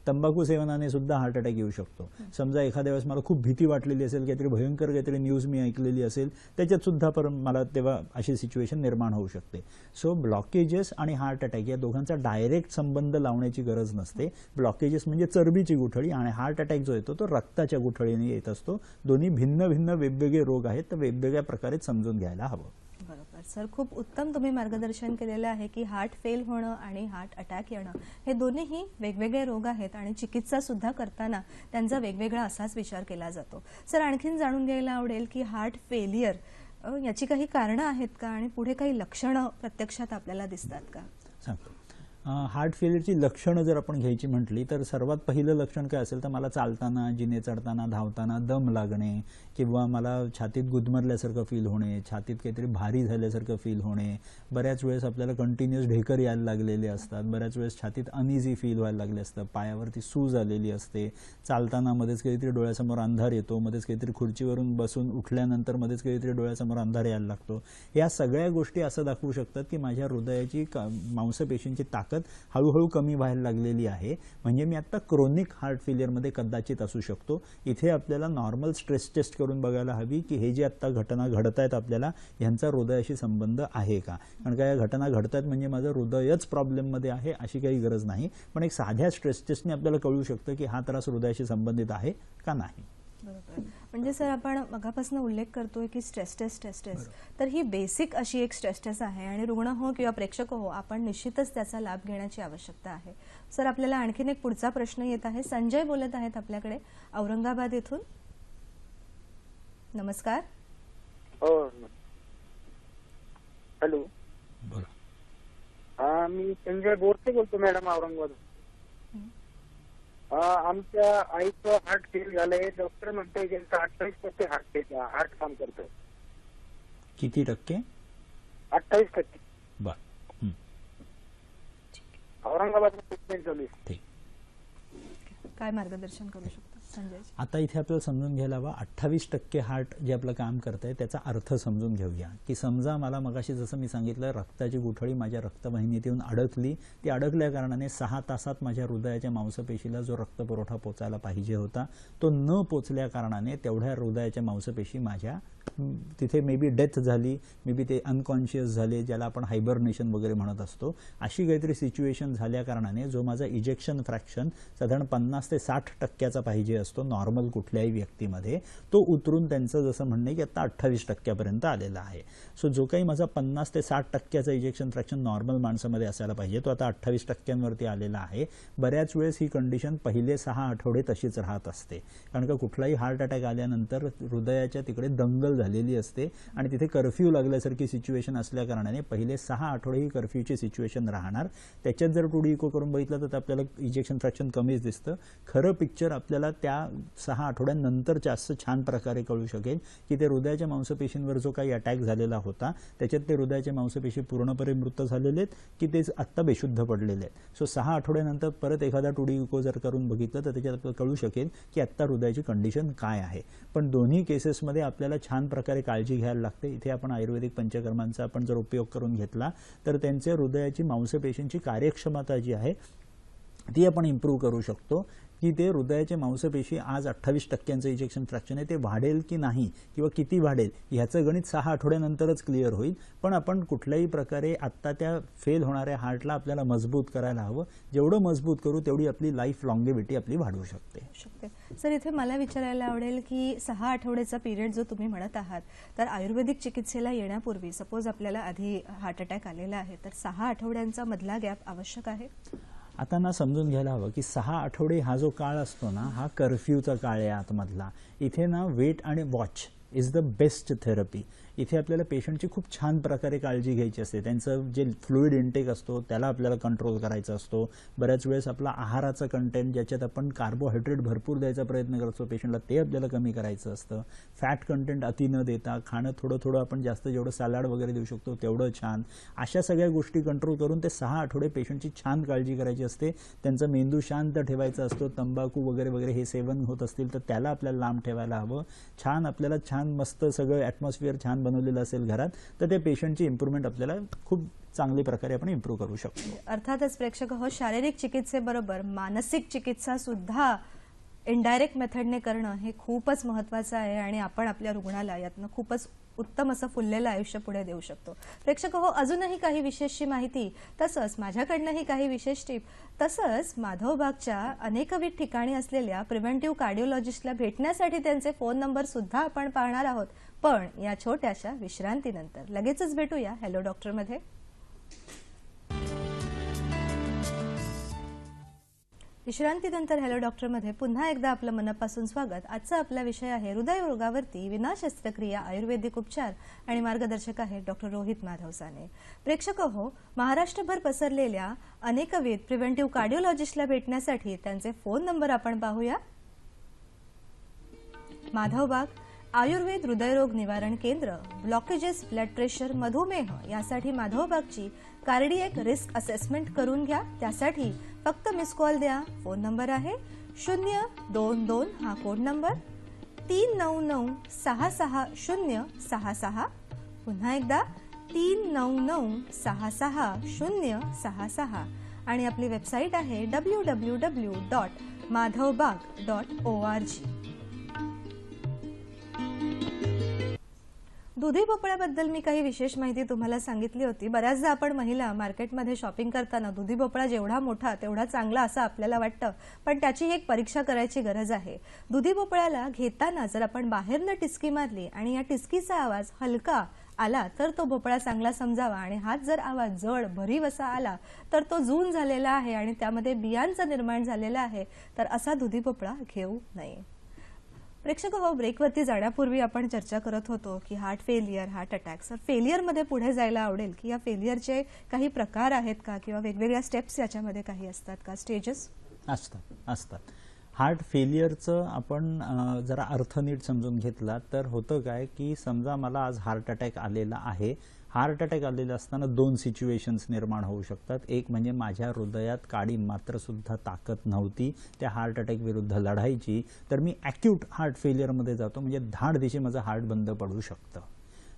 तंबाखू सेवनाने सुद्धा हार्ट अटॅक येऊ शकतो. समजा एखाद्या वेळेस मला खूप भीती वाटलेली असेल, काहीतरी भयंकर काहीतरी न्यूज मी ऐकलेली असेल, त्याच्यात सुद्धा मला तेव्हा अशी सिच्युएशन निर्माण होऊ शकते. सो ब्लॉकेजेस आणि हार्ट अटॅक या दोघांचा डायरेक्ट संबंध लावण्याची गरज नसते. ब्लॉकेजेस म्हणजे चरबीची गुठळी आणि हार्ट अटॅक जो येतो तो रक्ताच्या गुठळीने येत असतो. दोन्ही भिन्न भिन्न वेगवेगळे रोग आहेत, तर वेगवेगळ्या प्रकारे समजून घ्यायला हवं. बरोबर सर, खूप उत्तम तुम्ही मार्गदर्शन केलेलं आहे की हार्ट फेल होणं आणि हार्ट अटॅक येणं हे दोन्हीही वेगवेगळे रोग आहेत आणि चिकित्सा सुद्धा करताना त्यांचा वेगवेगळा असाच विचार केला जातो. सर, आणखीन जाणून घ्यायला आवडेल की हार्ट फेलियर याची काही कारणं आहेत का आणि पुढे काही लक्षणं प्रत्यक्षात आपल्याला दिसतात का? सांगतो. हार्ट फेलियरची लक्षणं जर आपण घ्यायची म्हटली तर सर्वात पहिलं लक्षण काय असेल तर मला चालताना, जिने चढताना, धावताना दम लागणे किंवा मला छातीत गुदमरल्यासारखं फील होणे, छातीत काहीतरी भारी झाल्यासारखं फील होणे, बऱ्याच वेळेस आपल्याला कंटिन्युअस ढेकर यायला लागलेले असतात, बऱ्याच वेळेस छातीत अनइझी फील व्हायला लागले असतं, पायावरती सूज आलेली असते, चालताना मध्येच काहीतरी डोळ्यासमोर अंधार येतो, मध्येच काहीतरी खुर्चीवरून बसून उठल्यानंतर मध्येच काहीतरी डोळ्यासमोर अंधार यायला लागतो. या सगळ्या गोष्टी असं दाखवू शकतात की माझ्या हृदयाची मांसपेशींची ताकद हळूहळू कमी व्हायला लागलेली आहे. म्हणजे मी आता क्रोनिक हार्ट फेलियरमध्ये कदाचित असू शकतो. इथे आपल्याला नॉर्मल स्ट्रेस टेस्ट करून बघायला हवी की हे जे आता घटना घडत आहेत आपल्याला ह्यांचा हृदयाशी संबंध आहे का. कारण का या घटना घडत आहेत म्हणजे माझं हृदयच प्रॉब्लेममध्ये आहे अशी काही गरज नाही, पण एक साध्या स्ट्रेस टेस्टने आपल्याला कळू शकतं की हा त्रास हृदयाशी संबंधित आहे का नाही. बरोबर. म्हणजे सर, आपण मगापासून उल्लेख करतोय की स्ट्रेस टेस्ट, तर ही बेसिक अशी एक स्ट्रेस टेस्ट आहे आणि रुग्ण हो किंवा प्रेक्षक हो, आपण निश्चितच त्याचा लाभ घेण्याची आवश्यकता आहे. सर, आपल्याला आणखीन एक पुढचा प्रश्न येत आहे. संजय बोलत आहेत आपल्याकडे औरंगाबाद येथून. नमस्कार. हॅलो. मी संजय बोरसे बोलतो मॅडम, औरंगाबाद. आमच्या आईचं हार्ट फेल झालंय. डॉक्टर म्हणतोय त्यांचं 28% हार्ट काम करतं. किती टक्के? 28%. बर. औरंगाबाद ट्रीटमेंट चालू आहे. ठीक. काय मार्गदर्शन करू शकतो संजय? आता इथे आपल्याला समजून घ्यायला हवा 28% हार्ट जे आपलं काम करत आहे त्याचा अर्थ समजून घेऊया. की समजा मला मगाशी जसं मी सांगितलं रक्ताची गुठळी माझ्या रक्तवाहिनीत येऊन अडकली, ती अडकल्या कारणाने 6 तासात माझ्या हृदयाच्या मांसपेशीला जो रक्तपुरवठा पोचायला पाहिजे होता तो न पोचल्या कारणाने तेवढ्या हृदयाच्या मांसपेशी माझ्या तिथे मे बी डेथ झाली, मे बी ते अनकॉन्शियस झाले, ज्याला आपण हायबरनेशन वगैरे म्हणत असतो. अशी काहीतरी सिच्युएशन झाल्या कारणाने जो माझा इजेक्शन फ्रॅक्शन साधारण 50 ते 60% पाहिजे असतो नॉर्मल कुठल्याही व्यक्तीमध्ये, तो उतरून त्यांचं जसं म्हणणं आहे की आता 28% आलेला आहे. सो जो काही माझा 50 ते 60% इजेक्शन फ्रॅक्शन नॉर्मल माणसामध्ये असायला पाहिजे तो आता 28% आलेला आहे. बऱ्याच वेळेस ही कंडिशन पहिले 6 आठवडे तशीच राहत असते. कारण का कुठलाही हार्ट अटॅक आल्यानंतर हृदयाच्या तिकडे दंगल झालेली असते आणि तिथे कर्फ्यू लागल्यासारखी सिच्युएशन असल्या कारणाने पहिले 6 आठवडे ही कर्फ्यूची सिच्युएशन राहणार. त्याच्यात जर 2D इको करून बघितलं तर आपल्याला इजेक्शन फ्रॅक्शन कमीच दिसतं. खरं पिक्चर आपल्याला त्या 6 आठवड्यांनंतर जास्त छान प्रकारे कळू शकेल की ते हृदयाच्या मांसपेशींवर जो काही अटॅक झालेला होता त्याच्यात ते हृदयाच्या मांसपेशी पूर्णपणे मृत झालेले आहेत की तेच आत्ता बेशुद्ध पडलेले आहेत. सो 6 आठवड्यानंतर परत एखादा 2D इको जर करून बघितलं तर त्याच्यात आपल्याला कळू शकेल की आत्ता हृदयाची कंडिशन काय आहे. पण दोन्ही केसेसमध्ये आपल्याला छान प्रकारे काळजी घ्यायला लागते. इथे आपण आयुर्वेदिक पंचकर्मांचा आपण जर उपयोग करून घेतला तर त्यांचे हृदयाची मांसपेशींची कार्यक्षमता जी आहे ती आपण इम्प्रूव्ह करू शकतो. की ते हृदयाचे मांसपेशी आज 28% इजेक्शन फ्रॅक्शन आहे ते वाढेल की नाही किंवा किती वाढेल ह्याचं गणित 6 आठवड्यानंतरच क्लिअर होईल. पण आपण कुठल्याही प्रकारे आत्ता त्या फेल होणाऱ्या हार्टला आपल्याला मजबूत करायला हवं. जेवढं मजबूत करू तेवढी आपली लाईफ लॉंगेविटी आपली वाढवू शकते. सर, इथे मला विचारायला आवडेल की 6 आठवड्याचा पिरियड जो तुम्ही म्हणत आहात तर आयुर्वेदिक चिकित्सेला येण्यापूर्वी सपोज आपल्याला आधी हार्ट अटॅक आलेला आहे तर 6 आठवड्यांचा मधला गॅप आवश्यक आहे? आता ना समजून घ्यायला हवं की 6 आठवडे हा जो काळ असतो ना हा कर्फ्यूचा काळ आहे आतमधला. इथे ना वेट आणि watch is the best therapy. इथे आपल्याला पेशंटची खूप छान प्रकारे काळजी घ्यायची असते. त्यांचं जे फ्लुइड इंटेक असतो त्याला आपल्याला कंट्रोल करायचा असतो. बऱ्याच वेळेस आपला आहाराचा कंटेंट ज्याच्यात आपण कार्बोहायड्रेट भरपूर द्यायचा प्रयत्न करतो पेशंटला, ते आपल्याला कमी करायचं असतं. फॅट कंटेंट अति न देता खाणं थोडं थोडं आपण जास्त जेवढं सॅलड वगैरे देऊ शकतो तेवढं छान. अशा सगळ्या गोष्टी कंट्रोल करून ते 6 आठवडे पेशंटची छान काळजी करायची असते. त्यांचा मेंदू शांत ठेवायचा असतो. तंबाखू वगैरे वगैरे हे सेवन होत असतील तर त्याला आपल्याला लांब ठेवायला हवं. छान आपल्याला छान मस्त सगळं ॲटमॉस्फिअर छान बनवलेलं असेल घरात तर ते पेशंटची इम्प्रूव्हमेंट आपल्याला खूप चांगली प्रकारे आपण इम्प्रूव्ह करू शकतो. अर्थातच प्रेक्षक हो, शारीरिक चिकित्सेबरोबर मानसिक चिकित्सा सुद्धा इनडायरेक्ट मेथडने करणं हे खूपच महत्त्वाचं आहे आणि आपण आपल्या रुग्णाला यातनं खूपच उत्तम असं फुललेलं आयुष्य पुढे देऊ शकतो. प्रेक्षक हो, अजूनही काही विशेषची माहिती, तसंच माझ्याकडनंही काही विशेष टिप, तसंच माधवबागच्या अनेकविध ठिकाणी असलेल्या प्रिव्हेंटिव्ह कार्डिओलॉजिस्टला भेटण्यासाठी त्यांचे फोन नंबर सुद्धा आपण पाहणार आहोत. पण या छोट्याशा विश्रांतीनंतर लगेचच भेटूया हॅलो डॉक्टरमध्ये. विश्रांतीनंतर हॅलो डॉक्टरमध्ये पुन्हा एकदा आपलं मनापासून स्वागत. आजचा आपला विषय आहे हृदयरोगावरती विना शस्त्रक्रिया आयुर्वेदिक उपचार आणि मार्गदर्शक आहेत डॉक्टर रोहित माधव साने. प्रेक्षक हो, महाराष्ट्रभर पसरलेल्या अनेकविध प्रिव्हेंटिव्ह कार्डिओलॉजिस्टला भेटण्यासाठी त्यांचे फोन नंबर आपण पाहूया. माधवबाग आयुर्वेद हृदयरोग निवारण केंद्र, ब्लॉकेजेस, ब्लड प्रेशर, मधुमेह यासाठी माधवबागची कार्डियक रिस्क असेसमेंट करून घ्या. त्यासाठी फक्त मिस कॉल द्या. फोन नंबर आहे 022 हा कोड नंबर 399660066. पुन्हा एकदा 399660066 आणि आपली वेबसाईट आहे www.madhavbag.org. दुधी भोपळ्याबद्दल मी काही विशेष माहिती तुम्हाला सांगितली होती. बऱ्याचदा आपण महिला मार्केटमध्ये शॉपिंग करताना दुधी भोपळा जेवढा मोठा तेवढा चांगला असं आपल्याला वाटतं, पण त्याची एक परीक्षा करायची गरज आहे. दुधी भोपळ्याला घेताना जर आपण बाहेरनं टिचकी मारली आणि या टिचकीचा आवाज हलका आला तर तो भोपळा चांगला समजावा आणि हाच जर आवाज जड भरीव असा आला तर तो जून झालेला आहे आणि त्यामध्ये बियांचा निर्माण झालेला आहे, तर असा दुधी भोपळा घेऊ नये. प्रेक्षक हो, ब्रेकवरती जाण्यापूर्वी आपण चर्चा करत होतो की heart failure, heart attack. Sir, फेलियरमध्ये पुढे जायला आवडेल की या फेलियरचे काही प्रकार आहेत का किंवा वेगवेगळ्या स्टेप्स याच्यामध्ये काही असतात का, स्टेजेस असतात. हार्ट फेलियरचं आपण जरा अर्थ नीट समजून घेतला तर होतं काय की समजा मला आज हार्ट अटॅक आलेला आहे. हार्ट अटॅक आलेला असताना 2 सिच्युएशन्स निर्माण होऊ शकतात. एक म्हणजे माझ्या हृदयात काडी मात्र सुद्धा ताकद नव्हती त्या हार्ट अटॅक विरुद्ध लढायची, तर मी ॲक्यूट हार्ट फेलियरमध्ये जातो, म्हणजे धाड दिशे माझं हार्ट बंद पडू शकतं.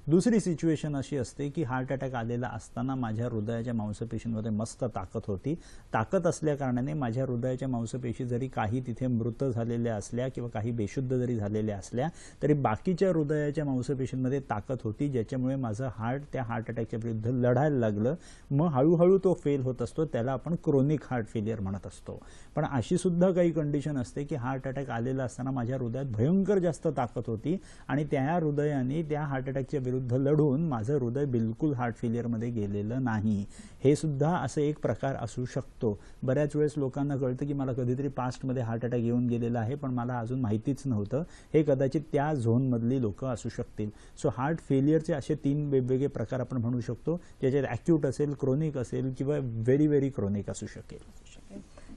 दुसरी सिच्युएशन अशी असते की हार्ट अटॅक आलेला असताना माझ्या हृदयाच्या मांसपेशींमध्ये मस्त ताकद होती. ताकद असल्या कारणाने माझ्या हृदयाच्या मांसपेशी जरी काही तिथे मृत झालेल्या असल्या किंवा काही बेशुद्ध जरी झालेल्या असल्या तरी बाकीच्या हृदयाच्या मांसपेशींमध्ये ताकद होती, ज्याच्यामुळे माझं हार्ट त्या हार्ट अटॅकच्या विरुद्ध लढायला लागलं. मग हळूहळू तो फेल होत असतो, त्याला आपण क्रोनिक हार्ट फेलियर म्हणत असतो. पण अशी सुद्धा काही कंडिशन असते की हार्ट अटॅक आलेला असताना माझ्या हृदयात भयंकर जास्त ताकद होती आणि त्या हृदयाने त्या हार्ट अटॅकच्या विरुद्ध लढून माझं हृदय बिलकुल हार्ट फेलियरमध्ये गेलेलं नाही. हे सुद्धा असं एक प्रकार असू शकतो. बऱ्याच वेळेस लोकांना कळतं की मला कधीतरी पास्टमध्ये हार्ट अटॅक येऊन गेलेला आहे पण मला अजून माहितीच नव्हतं. हे कदाचित त्या झोनमधली लोकं असू शकतील. सो हार्ट फेलियरचे असे 3 वेगवेगळे प्रकार आपण म्हणू शकतो, ज्याच्यात ॲक्यूट असेल, क्रोनिक असेल किंवा व्हेरी व्हेरी क्रोनिक असू शकेल.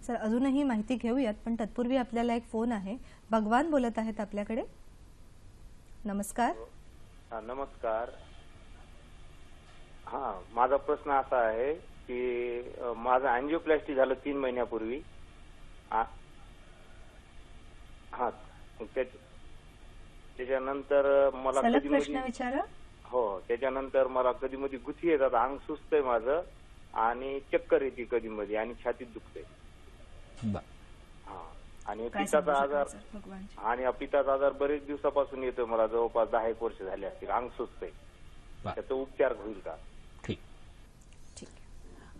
सर, अजूनही माहिती घेऊयात पण तत्पूर्वी आपल्याला एक फोन आहे. भगवान बोलत आहेत आपल्याकडे. नमस्कार. नमस्कार. हा, माझा प्रश्न असा आहे की माझं अँजिओप्लास्टी झालं 3 महिन्यापूर्वी. हा, त्याच्यानंतर मला कधी प्रश्न विचारा. हो, त्याच्यानंतर मला कधी मध्ये गुची येतात, अंग सुचतंय माझं आणि चक्कर येते कधी मध्ये आणि छातीत दुखते. आणि पित्ताचा आजार बरेच दिवसापासून येतोय मला, जवळपास 10 वर्ष झाले असतील. अंग सुचतंय, त्याचा उपचार होईल का? ठीक.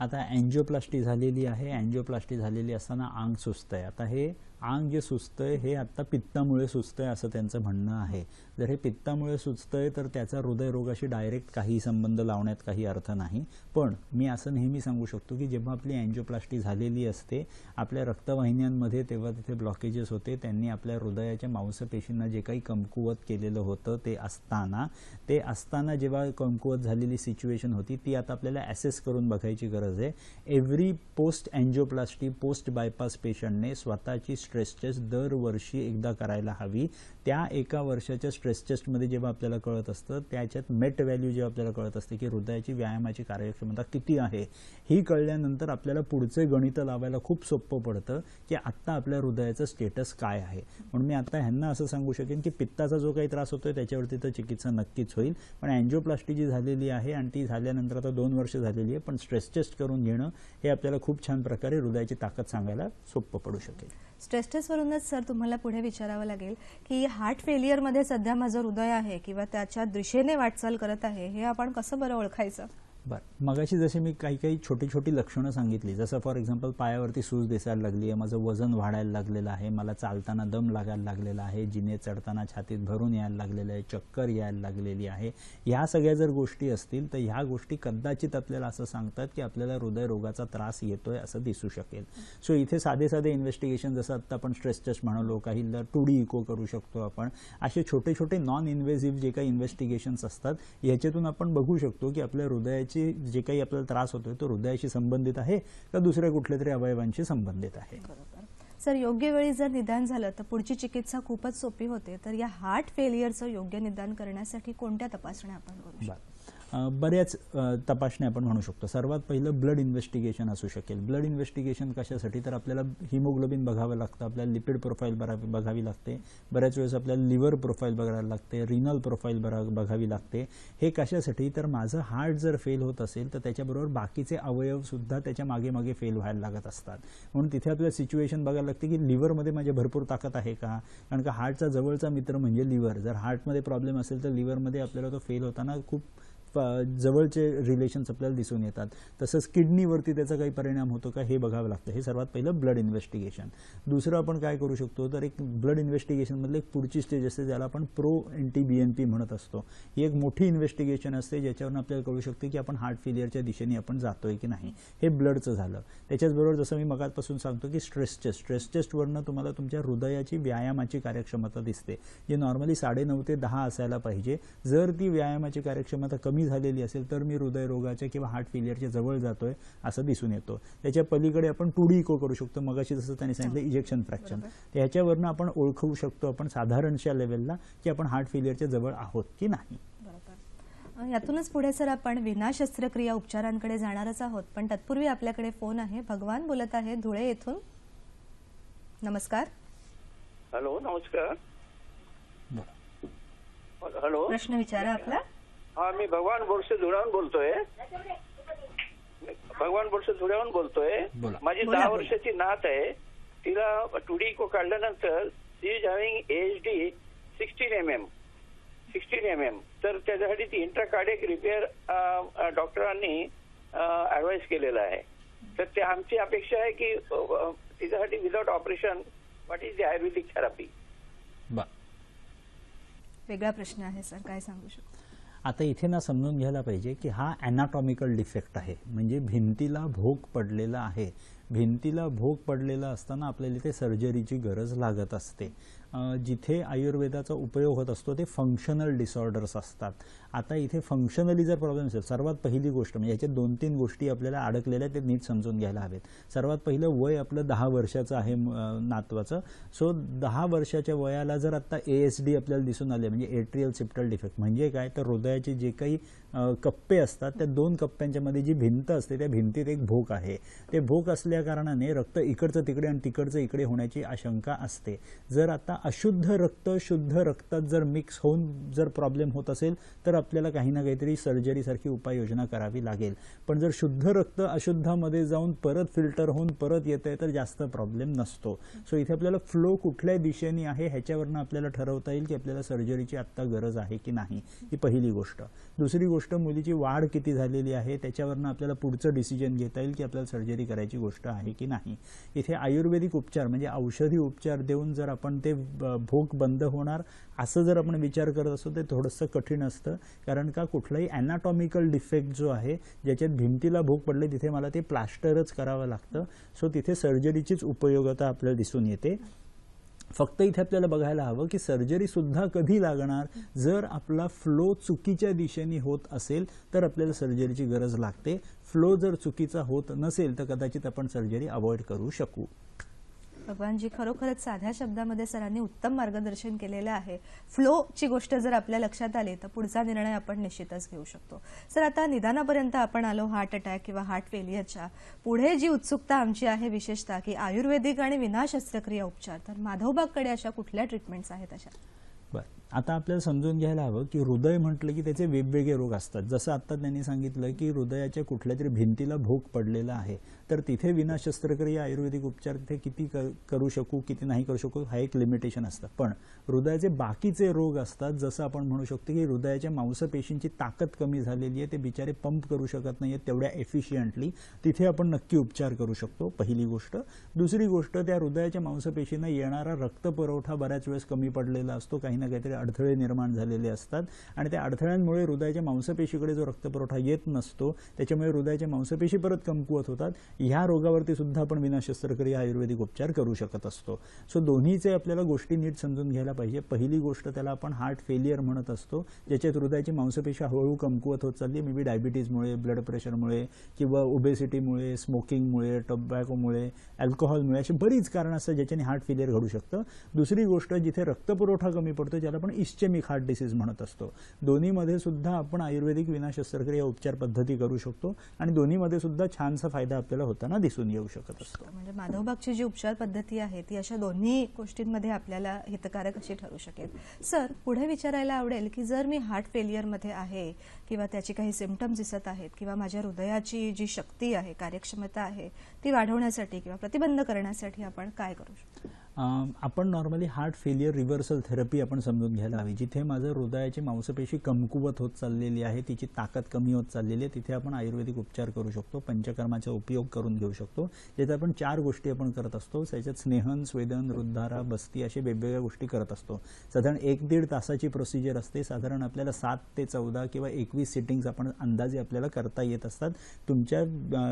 आता अँजिओप्लास्टी झालेली आहे. अँजिओप्लास्टी झालेली असताना अंग सुचतंय. आता हे अंग जे सुचतंय हे आता पित्तामुळे सुचतंय असं त्यांचं म्हणणं आहे. जर हे पित्तामुळे सुचतंय तर त्याचा हृदयरोगाशी डायरेक्ट काही संबंध लावण्यात काही अर्थ नाही. पण मी असं नेहमी सांगू शकतो की जेव्हा आपली अँजिओप्लास्टी झालेली असते, आपल्या रक्तवाहिन्यांमध्ये तेव्हा तिथे ब्लॉकेजेस होते, त्यांनी आपल्या हृदयाच्या मांसपेशींना जे काही कमकुवत केलेलं होतं ते असताना जेव्हा कमकुवत झालेली सिच्युएशन होती ती आता आपल्याला ॲसेस करून बघायची गरज आहे. Every post angioplasty post bypass पेशंटने स्वतःची स्ट्रेस टेस्ट दरवर्षी एकदा करायला हवी. त्या एका वर्षाच्या स्ट्रेस टेस्टमध्ये जेव्हा आपल्याला कळत असतं त्याच्यात मेट व्हॅल्यू जेव्हा आपल्याला कळत असते की हृदयाची व्यायामाची कार्यक्षमता किती आहे, ही कळल्यानंतर आपल्याला पुढचे गणित लावायला खूप सोपं पडतं की आत्ता आपल्या हृदयाचं स्टेटस काय आहे. म्हणून मी आता ह्यांना असं सांगू शकेन की पित्ताचा जो काही त्रास होतोय त्याच्यावरती तर चिकित्सा नक्कीच होईल, पण अँजिओप्लास्टी जी झालेली आहे आणि ती झाल्यानंतर आता 2 वर्ष झालेली आहे, पण स्ट्रेस टेस्ट करून घेणं हे आपल्याला खूप छान प्रकारे हृदयाची ताकद सांगायला सोपं पडू शकेल. स्ट्रेस टेस्टवरूनच सर तुम्हाला पुढे विचारावं लागेल की हार्ट फेलियरमध्ये सध्या माझं हृदय आहे किंवा त्याच्या दिशेने वाटचाल करत आहे, हे आपण कसं बरं ओळखायचं? बरं, मगाशी जसे मी काही छोटी छोटी लक्षणं सांगितली, जसं फॉर एक्झाम्पल पायावरती सूज दिसायला लागली आहे, माझं वजन वाढायला लागलेलं आहे, मला चालताना दम लागायला लागलेला आहे, जिने चढताना छातीत भरून यायला लागलेलं आहे, चक्कर यायला लागलेली आहे, ह्या सगळ्या जर गोष्टी असतील तर ह्या गोष्टी कदाचित आपल्याला असं सांगतात की आपल्याला हृदयरोगाचा त्रास येतोय असं दिसू शकेल. सो इथे साधे इन्व्हेस्टिगेशन, जसं आत्ता आपण स्ट्रेस टेस्ट म्हणालो, काहीला 2D इको करू शकतो आपण, असे छोटे छोटे नॉन इन्व्हेसिव्ह जे काही इन्व्हेस्टिगेशन्स असतात याच्यातून आपण बघू शकतो की आपल्या हृदयाची जे काही आपल्याला त्रास होतोय तो हृदयाशी संबंधित आहे का दुसऱ्या कुठल्या तरी अवयवांशी संबंधित आहे. बरोबर सर, योग्य वेळी जर निदान झालं तर पुढची चिकित्सा खूपच सोपी होते. तर या हार्ट फेलियरचं योग्य निदान करण्यासाठी कोणत्या तपासण्या आपण करू शकतो? बऱ्याच तपासण्या आपण म्हणू शकतो. सर्वात पहिलं ब्लड इन्व्हेस्टिगेशन असू शकेल. ब्लड इन्व्हेस्टिगेशन कशासाठी, तर आपल्याला हिमोग्लोबिन बघावं लागतं, आपल्याला लिपिड प्रोफाईल बघावी लागते, बऱ्याच वेळेस आपल्याला लिव्हर प्रोफाईल बघायला लागते, रिनल प्रोफाईल बघावी लागते. हे कशासाठी, तर माझं हार्ट जर फेल होत असेल तर त्याच्याबरोबर बाकीचे अवयव सुद्धा त्याच्या मागे फेल व्हायला लागत असतात. म्हणून तिथे आपल्याला सिच्युएशन बघायला लागते की लिव्हरमध्ये माझ्या भरपूर ताकद आहे का, कारण का हार्टचा जवळचा मित्र म्हणजे लिव्हर. जर हार्टमध्ये प्रॉब्लेम असेल तर लिव्हरमध्ये आपल्याला तो फेल होताना खूप जवळचे रिलेशन्स आपल्याला दिसून येतात. तसंच किडनीवरती त्याचा काही परिणाम होतो का हे बघावं लागतं. हे सर्वात पहिलं ब्लड इन्व्हेस्टिगेशन. दुसरं आपण काय करू शकतो, तर एक ब्लड इन्व्हेस्टिगेशनमधलं एक पुढची स्टेज असते ज्याला आपण प्रो एंटी BNP म्हणत असतो. ही एक मोठी इन्व्हेस्टिगेशन असते ज्याच्यावरून आपल्याला कळू शकते की आपण हार्ट फेलियरच्या दिशेने आपण जातोय की नाही. हे ब्लडचं झालं. त्याच्याचबरोबर जसं मी मगापासून सांगतो की स्ट्रेस टेस्टवरनं तुम्हाला तुमच्या हृदयाची व्यायामाची कार्यक्षमता दिसते, जे नॉर्मली 9.5 ते 10 असायला पाहिजे. जर ती व्यायामाची कार्यक्षमता कमी झालेली असेल तर मी हृदयरोगाच्या किंवा हार्ट फेलियरच्या जवळ जातोय असं दिसून येतो. त्याच्या पलीकडे आपण 2D इको करू शकतो. मगाशी जसं त्यांनी सांगितलं इजेक्शन फ्रॅक्शन, त्याच्यावरनं आपण ओळखू शकतो आपण साधारणच्या लेवलला की आपण हार्ट फेलियरच्या जवळ आहोत की नाही. बरोबर. यातूनच पुढे सर आपण विना शस्त्रक्रिया उपचारांकडे जाणारच आहोत, पण तत्पूर्वी आपल्याकडे फोन आहे. भगवान बोलत आहे धुळे येथून. नमस्कार. हॅलो, नमस्कार. हॅलो, प्रश्न विचारा आपला. हा, मी भगवान बोरसे धुळ्याहून बोलतोय. माझी 10 वर्षाची नात आहे. तिला 2D इको काढल्यानंतर शी इज हॅव्हिंग AHD 16 mm. तर त्याच्यासाठी ती इंट्राकार्डिक रिपेअर डॉक्टरांनी ऍडवाइस केलेलं आहे. तर ते आमची अपेक्षा आहे की तिच्यासाठी without operation what is the Ayurvedic therapy. वेगळा प्रश्न आहे सर, काय सांगू शकतो? आता इथे ना समजून घ्यायला पाहिजे की हा ॲनाटॉमिकल डिफेक्ट आहे, म्हणजे भिंतीला भोग पडलेला आहे. भिंतीला भोग पडलेला असताना आपल्याला इथे सर्जरीची गरज लागत असते. जिथे आयुर्वेदाचा उपयोग होत असतो ते फंक्शनल डिसऑर्डर्स असतात. आता इथे फंक्शनली जर प्रॉब्लेम असेल, सर्वात पहिली गोष्ट म्हणजे याच्यात 2-3 गोष्टी आपल्याला अडकलेल्या ते नीट समजून घ्यायला हवेत. सर्वात पहिलं वय आपलं 10 वर्षाचं आहे नातवाचं. सो 10 वर्षाच्या वयाला जर आता ASD आपल्याला दिसून आले म्हणजे एट्रियल सिप्टल डिफेक्ट म्हणजे काय, तर हृदयाचे जे काही कप्पे असतात त्या 2 कप्प्यांच्या मध्ये जी भिंत असते त्या भिंतीत एक भोक आहे. ते भोक असल्या कारणाने रक्त इकडचं तिकडे आणि तिकडचं इकडे होण्याची आशंका असते. जर आता अशुद्ध रक्त शुद्ध रक्तात जर मिक्स होऊन जर प्रॉब्लेम होत असेल तर आपल्याला काही ना काहीतरी सर्जरीसारखी उपाययोजना करावी लागेल. पण जर शुद्ध रक्त अशुद्धामध्ये जाऊन परत फिल्टर होऊन परत येतंय तर जास्त प्रॉब्लेम नसतो. सो इथे आपल्याला फ्लो कुठल्या दिशेने आहे ह्याच्यावरनं आपल्याला ठरवता येईल की आपल्याला सर्जरीची आत्ता गरज आहे की नाही. ही पहिली गोष्ट. दुसरी गोष्ट, मुलीची वाढ किती झालेली आहे त्याच्यावरनं आपल्याला पुढचं डिसिजन घेता येईल की आपल्याला सर्जरी करायची गोष्ट आहे की नाही. इथे आयुर्वेदिक उपचार म्हणजे औषधी उपचार देऊन जर आपण ते भोग बंद होणार असं जर आपण विचार करत असतो ते थोडंसं कठीण असतं. कारण का कुठलाही ॲनाटॉमिकल डिफेक्ट जो आहे ज्याच्यात भिंतीला भोग पडले तिथे मला ते प्लास्टरच करावं लागतं. सो तिथे सर्जरीचीच उपयोगिता आपल्याला दिसून येते. फक्त इथे आपल्याला बघायला हवं की सर्जरी सुद्धा कधी लागणार. जर आपला फ्लो चुकीच्या दिशेने होत असेल तर आपल्याला सर्जरीची गरज लागते. फ्लो जर चुकीचा होत नसेल तर कदाचित आपण सर्जरी अवॉइड करू शकू. भगवानजी, खरोखरच साध्या शब्दामध्ये सरांनी उत्तम मार्गदर्शन केलेलं आहे. फ्लोची गोष्ट जर आपल्या लक्षात आली तर पुढचा निर्णय आपण निश्चितच घेऊ शकतो. सर, आता निदानापर्यंत आपण आलो हार्ट अटॅक किंवा हार्ट फेलियरच्या. पुढे जी उत्सुकता आमची आहे विशेषतः की आयुर्वेदिक आणि विना शस्त्रक्रिया उपचार, तर माधवबागकडे अशा कुठल्या ट्रीटमेंट्स आहेत अशा? बरं, आता आपल्याला समजून घ्यायला हवं की हृदय म्हटलं की त्याचे वेगवेगळे रोग असतात. जसं आता त्यांनी सांगितलं की हृदयाच्या कुठल्या तरी भिंतीला भोग पडलेला आहे तर तिथे विना शस्त्रक्रिया आयुर्वेदिक उपचार तिथे किती करू शकू किती नाही करू शकू हा एक लिमिटेशन असतं. पण हृदयाचे बाकीचे रोग असतात. जसं आपण म्हणू शकतो की हृदयाच्या मांसपेशींची ताकद कमी झालेली आहे, ते बिचारे पंप करू शकत नाहीये तेवढ्या एफिशियंटली, तिथे आपण नक्की उपचार करू शकतो. पहिली गोष्ट. दुसरी गोष्ट, त्या हृदयाच्या मांसपेशींना येणारा रक्तपुरवठा बऱ्याच वेळेस कमी पडलेला असतो. काही ना काहीतरी अडथळे निर्माण झालेले असतात आणि त्या अडथळ्यांमुळे हृदयाच्या मांसपेशीकडे जो रक्तपुरवठा येत नसतो त्याच्यामुळे हृदयाच्या मांसपेशी परत कमकुवत होतात. ह्या रोगावरती सुद्धा आपण विना शस्त्रक्रिया आयुर्वेदिक उपचार करू शकत असतो. सो दोन्हीचे आपल्याला गोष्टी नीट समजून घ्यायला पाहिजे. पहिली गोष्ट, त्याला आपण हार्ट फेलियर म्हणत असतो, ज्याच्यात हृदयाची मांसपेशी हळूहळू कमकुवत होत चालली. मे बी डायबिटीजमुळे, ब्लड प्रेशरमुळे किंवा ओबेसिटीमुळे, स्मोकिंगमुळे, टोबॅकोमुळे, अल्कोहॉलमुळे, अशी बरीच कारणं असतात ज्याच्याने हार्ट फेलियर घडू शकतं. दुसरी गोष्ट, जिथे रक्तपुरवठा कमी पडतो ज्याला आपण इस्चेमिक हार्ट डिसीज म्हणत असतो. दोन्हीमध्ये सुद्धा आपण आयुर्वेदिक विना शस्त्रक्रिया उपचार पद्धती करू शकतो आणि दोन्हीमध्ये सुद्धा छानसा फायदा आपल्याला होताना दिसून येऊ शकत असतो. म्हणजे माधवबागची जी उपचार पद्धती आहे ती अशा दोन्ही गोष्टींमध्ये आपल्याला हितकारक अशी ठरू शकेल. सर, पुढे विचारायला आवडेल की जर मी हार्ट फेलियरमध्ये आहे किंवा त्याची काही सिम्पटम्स दिसत आहेत किंवा माझ्या हृदयाची जी शक्ती आहे, कार्यक्षमता आहे, ती वाढवण्यासाठी किंवा प्रतिबंध करण्यासाठी आपण काय करू शकतो? आपण normally heart failure reversal therapy आपण समजून घ्यायला हवी. जिथे माझं हृदयाची मांसपेशी कमकुवत होत चाललेली आहे, तिची ताकद कमी होत चाललेली आहे, तिथे आपण आयुर्वेदिक उपचार करू शकतो. पंचकर्माचा उपयोग करून घेऊ शकतो. जिथे आपण 4 गोष्टी आपण करत असतो. त्याच्यात स्नेहन, स्वेदन, हृदधारा, बस्ती अशा वेगवेगळ्या गोष्टी करत असतो. साधारण 1-1.5 तासाची प्रोसिजर असते. साधारण आपल्याला 7 ते 14 किंवा 21 सिटिंग्स आपण अंदाजे आपल्याला करता येत असतात तुमच्या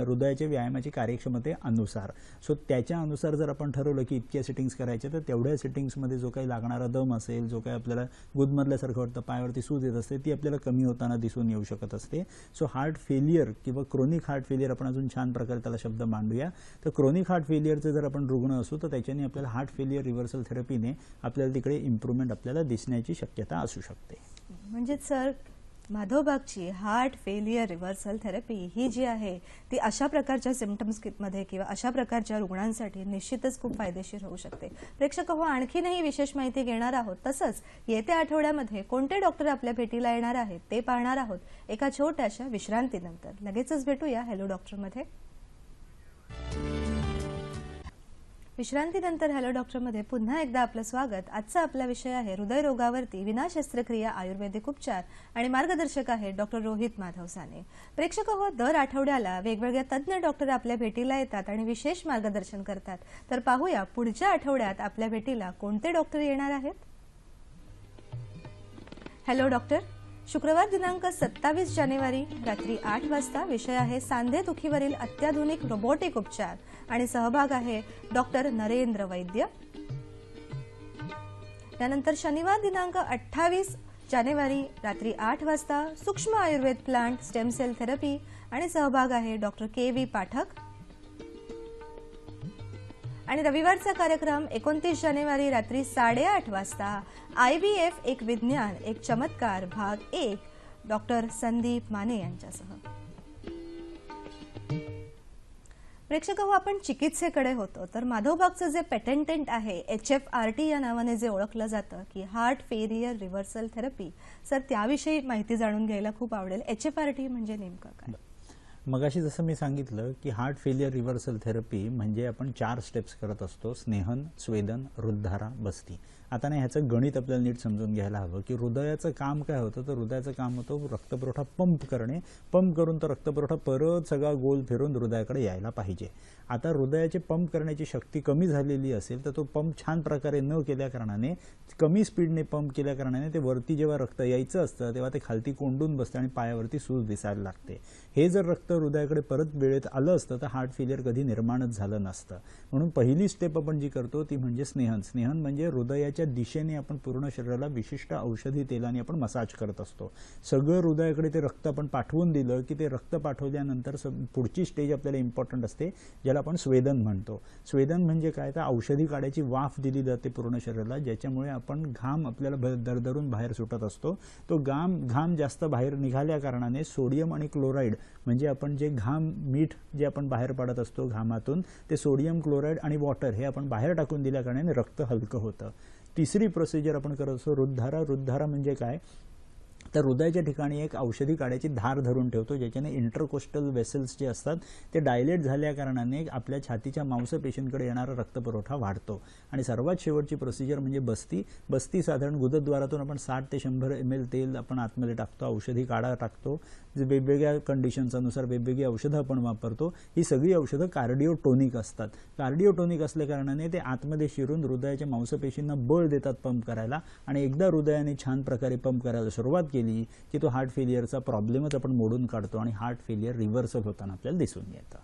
हृदयाच्या व्यायामाची कार्यक्षमतेनुसार. सो त्याच्या अनुसार जर आपण ठरवलं की इतक्या सिटिंग्स करायचे तर तेवढ्या सिटिंग्समध्ये जो काही लागणारा दम असेल, जो काही आपल्याला गुदमरल्यासारखं वाटतं, पायावरती सूज येत असते, ती आपल्याला कमी होताना दिसून येऊ शकत असते. सो हार्ट फेलियर किंवा क्रोनिक हार्ट फेलियर आपण अजून छान प्रकारे त्याला शब्द मांडूया. तर क्रोनिक हार्ट फेलियरचे जर आपण रुग्ण असू तर त्याच्याने आपल्याला हार्ट फेलियर रिव्हर्सल थेरपीने आपल्याला तिकडे इम्प्रूव्हमेंट आपल्याला दिसण्याची शक्यता असू शकते. म्हणजे सर, माधवबागची हार्ट फेलियर रिव्हर्सल थेरपी ही जी आहे ती अशा प्रकारच्या सिम्पटम्समध्ये किंवा अशा प्रकारच्या रुग्णांसाठी निश्चितच खूप फायदेशीर होऊ शकते. प्रेक्षक हो, आणखीनही विशेष माहिती घेणार आहोत. तसंच येत्या आठवड्यामध्ये कोणते डॉक्टर आपल्या भेटीला येणार आहेत ते पाहणार आहोत एका छोट्याशा विश्रांतीनंतर. लगेचच भेटूया हॅलो डॉक्टरमध्ये. विश्रांतीनंतर हॅलो डॉक्टरमध्ये पुन्हा एकदा आपलं स्वागत. आजचा आपला विषय आहे हृदयरोगावरती विना शस्त्रक्रिया आयुर्वेदिक उपचार आणि मार्गदर्शक आहे डॉक्टर रोहित माधव साने. प्रेक्षक हो, दर आठवड्याला वेगवेगळ्या तज्ज्ञ डॉक्टर आपल्या भेटीला येतात आणि विशेष मार्गदर्शन करतात. तर पाहूया पुढच्या आठवड्यात आपल्या भेटीला कोणते डॉक्टर येणार आहेत. Hello doctor. शुक्रवार दिनांक 27 जानेवारी रात्री 8 वाजता. विषय आहे सांधेदुखीवरील अत्याधुनिक रोबोटिक उपचार आणि सहभाग आहे डॉक्टर नरेंद्र वैद्य. त्यानंतर शनिवार दिनांक 28 जानेवारी रात्री 8 वाजता सूक्ष्म Ayurveda plant stem cell therapy आणि सहभाग आहे डॉक्टर KV पाठक. आणि रविवारचा कार्यक्रम 29 जानेवारी रात्री 8:30 वाजता IVF एक विज्ञान एक चमत्कार भाग 1 डॉक्टर संदीप माने यांच्यासह. प्रेक्षक हो, आपण चिकित्सेकडे होतो तर माधवबागचं जे पेटेंटेंट आहे HFRT या नावाने जे ओळखलं जातं की heart failure reversal therapy, sir त्याविषयी माहिती जाणून घ्यायला खूप आवडेल. HFRT म्हणजे नेमकं काय? मगाशी जसं मी सांगितलं की हार्ट फेलियर रिव्हर्सल थेरपी म्हणजे आपण 4 स्टेप्स करत असतो: स्नेहन, स्वेदन, हृदधारा, बस्ती. आता नाही ह्याचं गणित आपल्याला नीट समजून घ्यायला हवं की हृदयाचं काम काय होतं. तर हृदयाचं काम होतं रक्तपुरवठा पंप करणे. पंप करून तो रक्तपुरवठा परत सगळा गोल फिरून हृदयाकडे यायला पाहिजे. आता हृदयाचे पंप करण्याची शक्ती कमी झालेली असेल तर तो पंप छान प्रकारे न केल्या कारणाने, कमी स्पीडने पंप केल्या कारणाने ते वरती जेव्हा रक्त यायचं असतं तेव्हा ते खालती कोंडून बसतं आणि पायावरती सूज दिसायला लागते. हे जर रक्त हृदयाकडे परत वेळेत आलं असतं तर हार्ट फेलियर कधी निर्माणच झालं नसतं. म्हणून पहिली स्टेप आपण जी करतो ती म्हणजे स्नेहन. स्नेहन म्हणजे हृदयाच्या दिशेने आपण पूर्ण शरीराला विशिष्ट औषधी तेलाने आपण मसाज करत असतो. सगळं हृदयाकडे ते रक्त आपण पाठवून दिलं की ते रक्त पाठवल्यानंतर पुढची स्टेज आपल्याला इम्पॉर्टंट असते, ज्याला आपण स्वेदन म्हणतो. स्वेदन म्हणजे काय, तर औषधी काड्याची वाफ दिली जाते पूर्ण शरीराला, ज्याच्यामुळे आपण घाम आपल्याला दरदरून बाहेर सुटत असतो. तो घाम जास्त बाहेर निघाल्या कारणाने सोडियम आणि क्लोराईड म्हणजे आपण जे मीठ जे आपण बाहेर पाडत असतो घामातून, ते सोडियम क्लोराईड आणि वॉटर हे आपण बाहेर टाकून दिल्या कारणाने रक्त हलकं होतं. तिसरी प्रोसिजर आपण करत असतो हृदधारा. हृदधारा म्हणजे काय, तर हृदयाच्या ठिकाणी एक औषधी काड्याची धार धरून ठेवतो, ज्याच्याने इंटरकोस्टल वेसल्स जे असतात ते डायलेट झाल्या कारणाने आपल्या छातीच्या मांसपेशींकडे येणारा रक्तपुरवठा वाढतो. आणि सर्वात शेवटची प्रोसिजर म्हणजे बस्ती. बस्ती साधारण गुदद्वारातून आपण 60 ते 100 ml तेल आपण आतमध्ये टाकतो, औषधी काढा टाकतो, जे वेगवेगळ्या कंडिशन्सनुसार वेगवेगळी औषधं आपण वापरतो. ही सगळी औषधं कार्डिओटोनिक असतात. कार्डिओटोनिक असल्या कारणाने ते आतमध्ये शिरून हृदयाच्या मांसपेशींना बळ देतात पंप करायला. आणि एकदा हृदयाने छान प्रकारे पंप करायला सुरुवात केली की तो हार्ट फेलियरचा प्रॉब्लेमच आपण मोडून काढतो आणि हार्ट फेलियर रिव्हर्सल होताना आपल्याला दिसून येतं.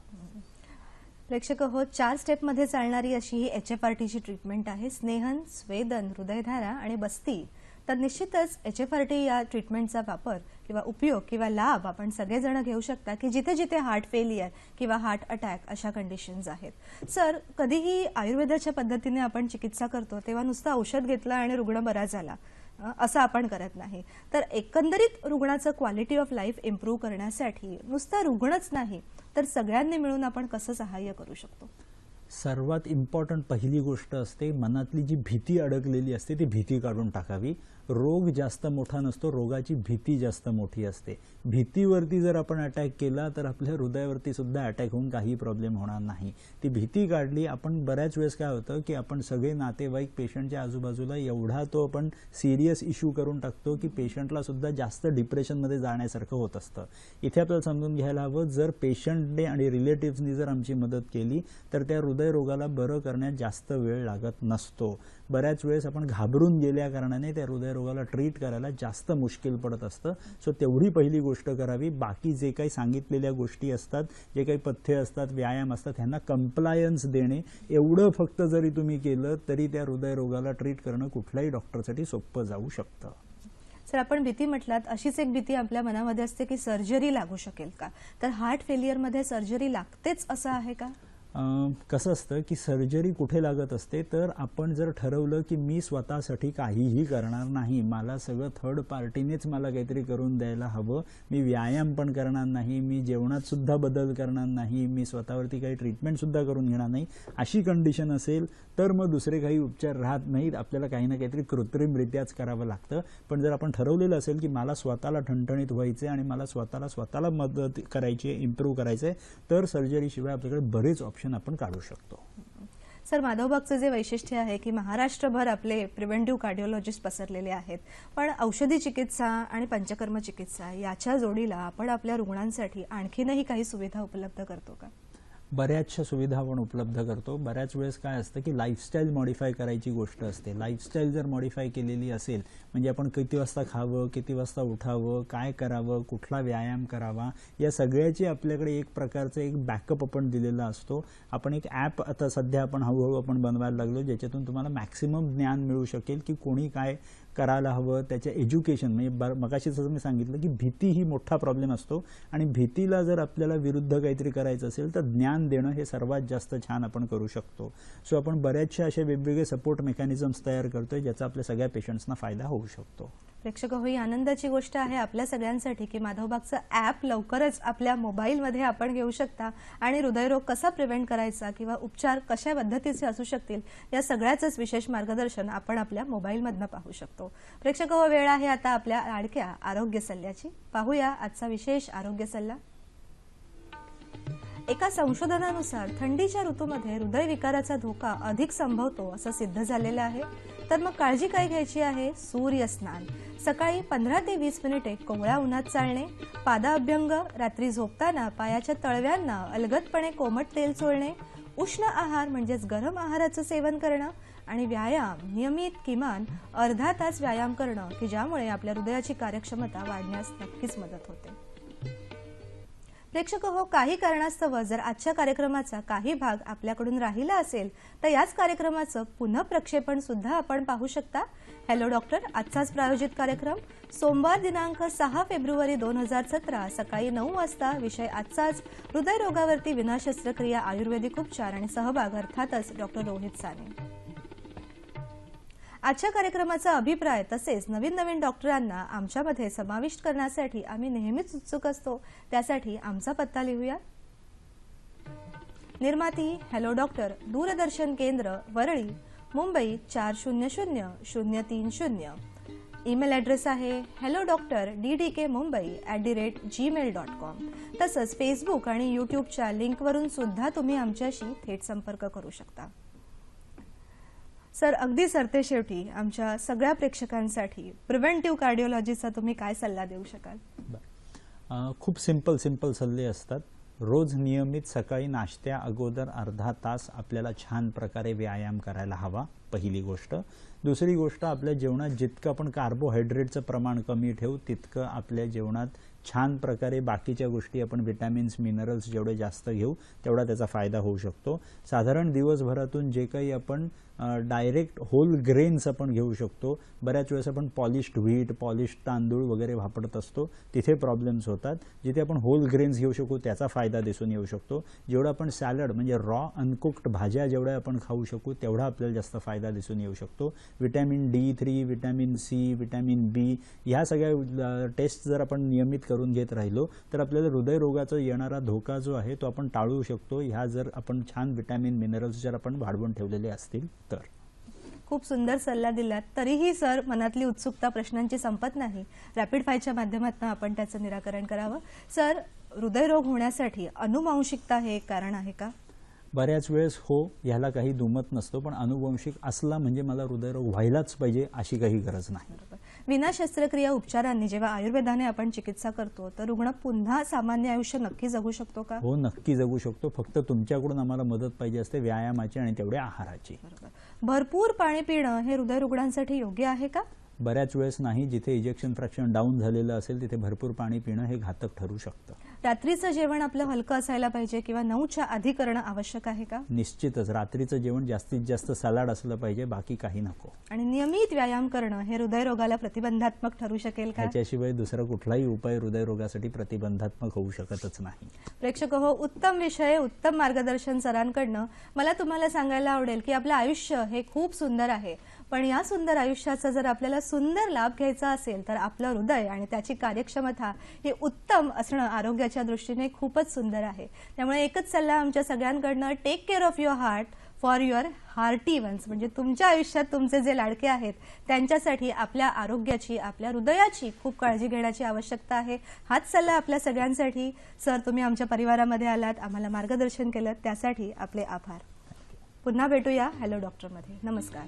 प्रेक्षक हो, 4 स्टेपमध्ये चालणारी अशी ही HFRTची ट्रीटमेंट आहे. स्नेहन, स्वेदन, हृदयधारा आणि बस्ती. तर निश्चितच HFRT या ट्रीटमेंटचा वापर किंवा उपयोग किंवा लाभ आपण सगळेजण घेऊ शकता की जिथे जिथे हार्ट फेलियर किंवा हार्ट अटॅक अशा कंडिशन्स आहेत. सर, कधीही आयुर्वेदाच्या पद्धतीने आपण चिकित्सा करतो तेव्हा नुसतं औषध घेतलं आणि रुग्ण बरा झाला असं आपण करत नाही. तर एकंदरीत रुग्णाचं क्वालिटी ऑफ लाईफ इम्प्रूव्ह करण्यासाठी नुसतं रुग्णच नाही तर सगळ्यांनी मिळून आपण कसं सहाय्य करू शकतो? सर्वात इम्पॉर्टंट पहिली गोष्ट असते, मनातली जी भीती अडकलेली असते ती भीती काढून टाकावी. रोग जास्त मोठा नसतो, रोगाची भीती जास्त मोठी असते. भीतीवरती जर आपण अटॅक केला तर आपल्या हृदयावरती सुद्धा अटॅक होऊन काही प्रॉब्लेम होणार नाही. ती भीती काढली. आपण बऱ्याच वेळेस काय होतं की आपण सगळे नातेवाईक पेशंटच्या आजूबाजूला एवढा तो आपण सिरियस इश्यू करून टाकतो की पेशंटला सुद्धा जास्त डिप्रेशनमध्ये जाण्यासारखं होत असतं. इथे आपल्याला समजून घ्यायला हवं, जर पेशंटने आणि रिलेटिव्सनी जर आमची मदत केली तर त्या हृदयरोगाला बरं करण्यात जास्त वेळ लागत नसतो. बऱ्याच वेळेस आपण घाबरून गेल्या कारणाने त्या हृदयरोगाला ट्रीट करायला जास्त मुश्किल पडत असतं. सो तेवढी पहिली गोष्ट करावी. बाकी जे काही सांगितलेल्या गोष्टी असतात, जे काही पथ्य असतात, व्यायाम असतात, ह्यांना कंप्लायन्स देणे, एवढं फक्त जरी तुम्ही केलं तरी त्या हृदयरोगाला ट्रीट करणं कुठल्याही डॉक्टरसाठी सोपं जाऊ शकतं. सर, आपण भीती म्हटलात, अशीच एक भीती आपल्या मनामध्ये असते की सर्जरी लागू शकेल का? तर हार्ट फेलियरमध्ये सर्जरी लागतेच असं आहे का? कसं असतं की सर्जरी कुठे लागत असते, तर आपण जर ठरवलं की मी स्वतःसाठी काहीही करणार नाही, मला सगळं थर्ड पार्टीनेच मला काहीतरी करून द्यायला हवं, मी व्यायाम पण करणार नाही, मी जेवणात सुद्धा बदल करणार नाही, मी स्वतःवरती काही ट्रीटमेंट सुद्धा करून घेणार नाही, अशी कंडिशन असेल तर मग दुसरे काही उपचार राहत नाहीत. आपल्याला काही ना काहीतरी कृत्रिमरित्याच करावं लागतं. पण जर आपण ठरवलेलं असेल की मला स्वतःला ठणठणीत व्हायचे आणि मला स्वतःला मदत करायची, इम्प्रूव्ह करायचंय, तर सर्जरीशिवाय आपल्याकडे बरेच ऑप्शन आपण काढू शकतो. सर, माधवबागचं जे वैशिष्ट्य आहे की महाराष्ट्रभर आपले प्रिव्हेंटिव्ह कार्डिओलॉजिस्ट पसरलेले आहेत, पण औषधी चिकित्सा आणि पंचकर्म चिकित्सा याच्या जोडीला आपण आपल्या रुग्णांसाठी आणखीनही काही सुविधा उपलब्ध करतो का? बऱ्याचशा सुविधा आपण उपलब्ध करतो. बऱ्याच वेळेस काय असतं की लाईफस्टाईल मॉडिफाय करायची गोष्ट असते. लाईफस्टाईल जर मॉडिफाय केलेली असेल, म्हणजे आपण किती वाजता खावं, किती वाजता उठावं, काय करावं, कुठला व्यायाम करावा, या सगळ्याची आपल्याकडे एक प्रकारचं एक बॅकअप आपण दिलेला असतो. आपण एक ॲप आता सध्या आपण हळूहळू आपण बनवायला लागलो, ज्याच्यातून तुम्हाला मॅक्सिमम ज्ञान मिळू शकेल की कोणी काय करायला हवं, त्याच्या एज्युकेशन. म्हणजे मगाशी जसं मी सांगितलं की भीती ही मोठा प्रॉब्लेम असतो आणि भीतीला जर आपल्याला विरुद्ध काहीतरी करायचं असेल तर ज्ञान देणं हे सर्वात जास्त छान आपण करू शकतो. सो आपण बऱ्याचशा असे वेगवेगळे सपोर्ट मेकॅनिझम्स तयार करतोय, ज्याचा आपल्या सगळ्या पेशंट्सना फायदा होऊ शकतो. प्रेक्षक हो, ही आनंदाची गोष्ट आहे आपल्या सगळ्यांसाठी की माधवबागचं ॲप लवकरच आपल्या मोबाईलमध्ये आपण घेऊ शकता आणि हृदयरोग कसा प्रिव्हेंट करायचा किंवा उपचार कशा पद्धतीचे असू शकतील या सगळ्याचंच विशेष मार्गदर्शन आपण आपल्या मोबाईलमधनं पाहू शकतो. प्रेक्षक हो, वेळ आहे आता आपल्या लाडक्या आरोग्य सल्ल्याची. पाहूया आजचा विशेष आरोग्य सल्ला. एका संशोधनानुसार थंडीच्या ऋतूमध्ये हृदयविकाराचा धोका अधिक संभवतो असं सिद्ध झालेलं आहे. तर मग काळजी काय घ्यायची आहे? सूर्यस्नान. सकाळी 15 ते 20 मिनिटे कोवळ्या उन्हात चालणे, पादाभ्यंग, रात्री झोपताना पायाच्या तळव्यांना अलगदपणे कोमट तेल चोळणे, उष्ण आहार म्हणजेच गरम आहाराचं सेवन करणं आणि व्यायाम नियमित किमान अर्धा तास व्यायाम करणं की ज्यामुळे आपल्या हृदयाची कार्यक्षमता वाढण्यास नक्कीच मदत होते. प्रेक्षक हो, काही कारणास्तव जर आजच्या कार्यक्रमाचा काही भाग आपल्याकडून राहिला असेल तर याच कार्यक्रमाचं पुनःप्रक्षेपण सुद्धा आपण पाहू शकता. हॅलो डॉक्टर आजचाच प्रायोजित कार्यक्रम सोमवार दिनांक 6 फेब्रुवारी 2017 सकाळी 9 वाजता. विषय आजचाच हृदयरोगावरती विना शस्त्रक्रिया आयुर्वेदिक उपचार आणि सहभाग अर्थातच डॉक्टर रोहित साने. आजच्या कार्यक्रमाचा अभिप्राय तसेच नवीन नवीन डॉक्टरांना आमच्यामध्ये समाविष्ट करण्यासाठी आम्ही नेहमीच उत्सुक असतो. त्यासाठी आमचा पत्ता लिहूया. निर्माती हॅलो डॉक्टर, दूरदर्शन केंद्र, वरळी, मुंबई 400030. ईमेल ॲड्रेस आहे hellodoctor@ddkmumbai@gmail.com. तसंच फेसबुक आणि यूट्यूबच्या लिंकवरून सुद्धा तुम्ही आमच्याशी थेट संपर्क करू शकता. सर, अगदी सरतेशेवटी आमच्या सगळ्या प्रेक्षकांसाठी प्रिव्हेंटिव्ह कार्डिओलॉजीचा तुम्ही काय सल्ला देऊ शकाल? खूप सिंपल सल्ले असतात. रोज नियमित सकाळी नाश्त्या अगोदर अर्धा तास आपल्याला छान प्रकारे व्यायाम करायला हवा, पहिली गोष्ट. दुसरी गोष्ट, आपल्या जेवणात जितकं आपण कार्बोहायड्रेटचं प्रमाण कमी ठेवू तितकं आपल्या जेवणात छान प्रकारे बाकीच्या गोष्टी आपण विटॅमिन्स मिनरल्स जेवढे जास्त घेऊ तेवढा त्याचा फायदा होऊ शकतो. साधारण दिवसभरातून जे काही आपण डायरेक्ट होल ग्रेन्स आपण घेऊ शकतो. बऱ्याच वेळेस आपण पॉलिश्ड व्हीट, पॉलिश्ड तांदूळ वगैरे वापरत असतो, तिथे प्रॉब्लेम्स होतात. जिथे आपण होल ग्रेन्स घेऊ शकू त्याचा फायदा दिसून येऊ शकतो. जेवढा आपण सॅलड म्हणजे रॉ अनकुक्ड भाज्या जेवढ्या आपण खाऊ शकू तेवढा आपल्याला जास्त फायदा दिसून येऊ शकतो. Vitamin D3, vitamin C, vitamin B ह्या सगळ्या टेस्ट जर आपण नियमित करून घेत राहिलो तर आपल्याला हृदयरोगाचा येणारा धोका जो आहे तो आपण टाळू शकतो. ह्या जर आपण छान विटॅमिन मिनरल्स जर आपण वाढवून ठेवलेले असतील तर. खूप सुंदर सल्ला दिलात. तरीही सर, मनातली उत्सुकता प्रश्नांची संपत नाही. रॅपिड फायरच्या माध्यमातून आपण त्याचं निराकरण करावं. सर, हृदयरोग होण्यासाठी अनुवांशिकता हे एक कारण आहे का? बऱ्याच वेळेस हो, ह्याला काही दुमत नसतो, पण अनुवंशिक असला म्हणजे मला हृदयरोग व्हायलाच पाहिजे अशी काही गरज नाही. विना शस्त्रक्रिया उपचारांनी जेव्हा आयुर्वेदाने आपण चिकित्सा करतो तर रुग्ण पुन्हा सामान्य आयुष्य नक्की जगू शकतो का? हो, नक्की जगू शकतो. फक्त तुमच्याकडून आम्हाला मदत पाहिजे असते, व्यायामाची आणि तेवढ्या आहाराची. भरपूर पाणी पिणं हे हृदयरुग्णांसाठी योग्य आहे का? बऱ्याच वेळेस नाही. जिथे इजेक्शन फ्रॅक्शन डाऊन झालेलं असेल तिथे भरपूर पाणी पिणं हे घातक ठरू शकतं. रात्रीचं जेवण आपलं हलकं असायला पाहिजे किंवा 9च्या आधी करणं आवश्यक आहे का? निश्चितच. रात्रीचं जेवण जास्तीत जास्त सलाड असलं पाहिजे, बाकी काही नको. आणि नियमित व्यायाम करणं हे हृदयरोगाला प्रतिबंधात्मक ठरू शकेल का? त्याच्याशिवाय दुसरा कुठलाही उपाय हृदयरोगासाठी प्रतिबंधात्मक होऊ शकतच नाही. प्रेक्षक हो, उत्तम विषय, उत्तम मार्गदर्शन सरांकडनं. मला तुम्हाला सांगायला आवडेल की आपलं आयुष्य हे खूप सुंदर आहे, पण या सुंदर आयुष्याचा जर आपल्याला सुंदर लाभ घ्यायचा असेल तर आपलं हृदय आणि त्याची कार्यक्षमता हे उत्तम असणं आरोग्याच्या दृष्टीने खूपच सुंदर आहे. त्यामुळे एकच सल्ला आमच्या सगळ्यांकडनं, take care of your heart for your hearty ones. म्हणजे तुमच्या आयुष्यात तुमचे जे लाडके आहेत त्यांच्यासाठी आपल्या आरोग्याची, आपल्या हृदयाची खूप काळजी घेण्याची आवश्यकता आहे. हाच सल्ला आपल्या सगळ्यांसाठी. सर, तुम्ही आमच्या परिवारामध्ये आलात, आम्हाला मार्गदर्शन केलं, त्यासाठी आपले आभार. पुन्हा भेटूया हॅलो डॉक्टरमध्ये. नमस्कार.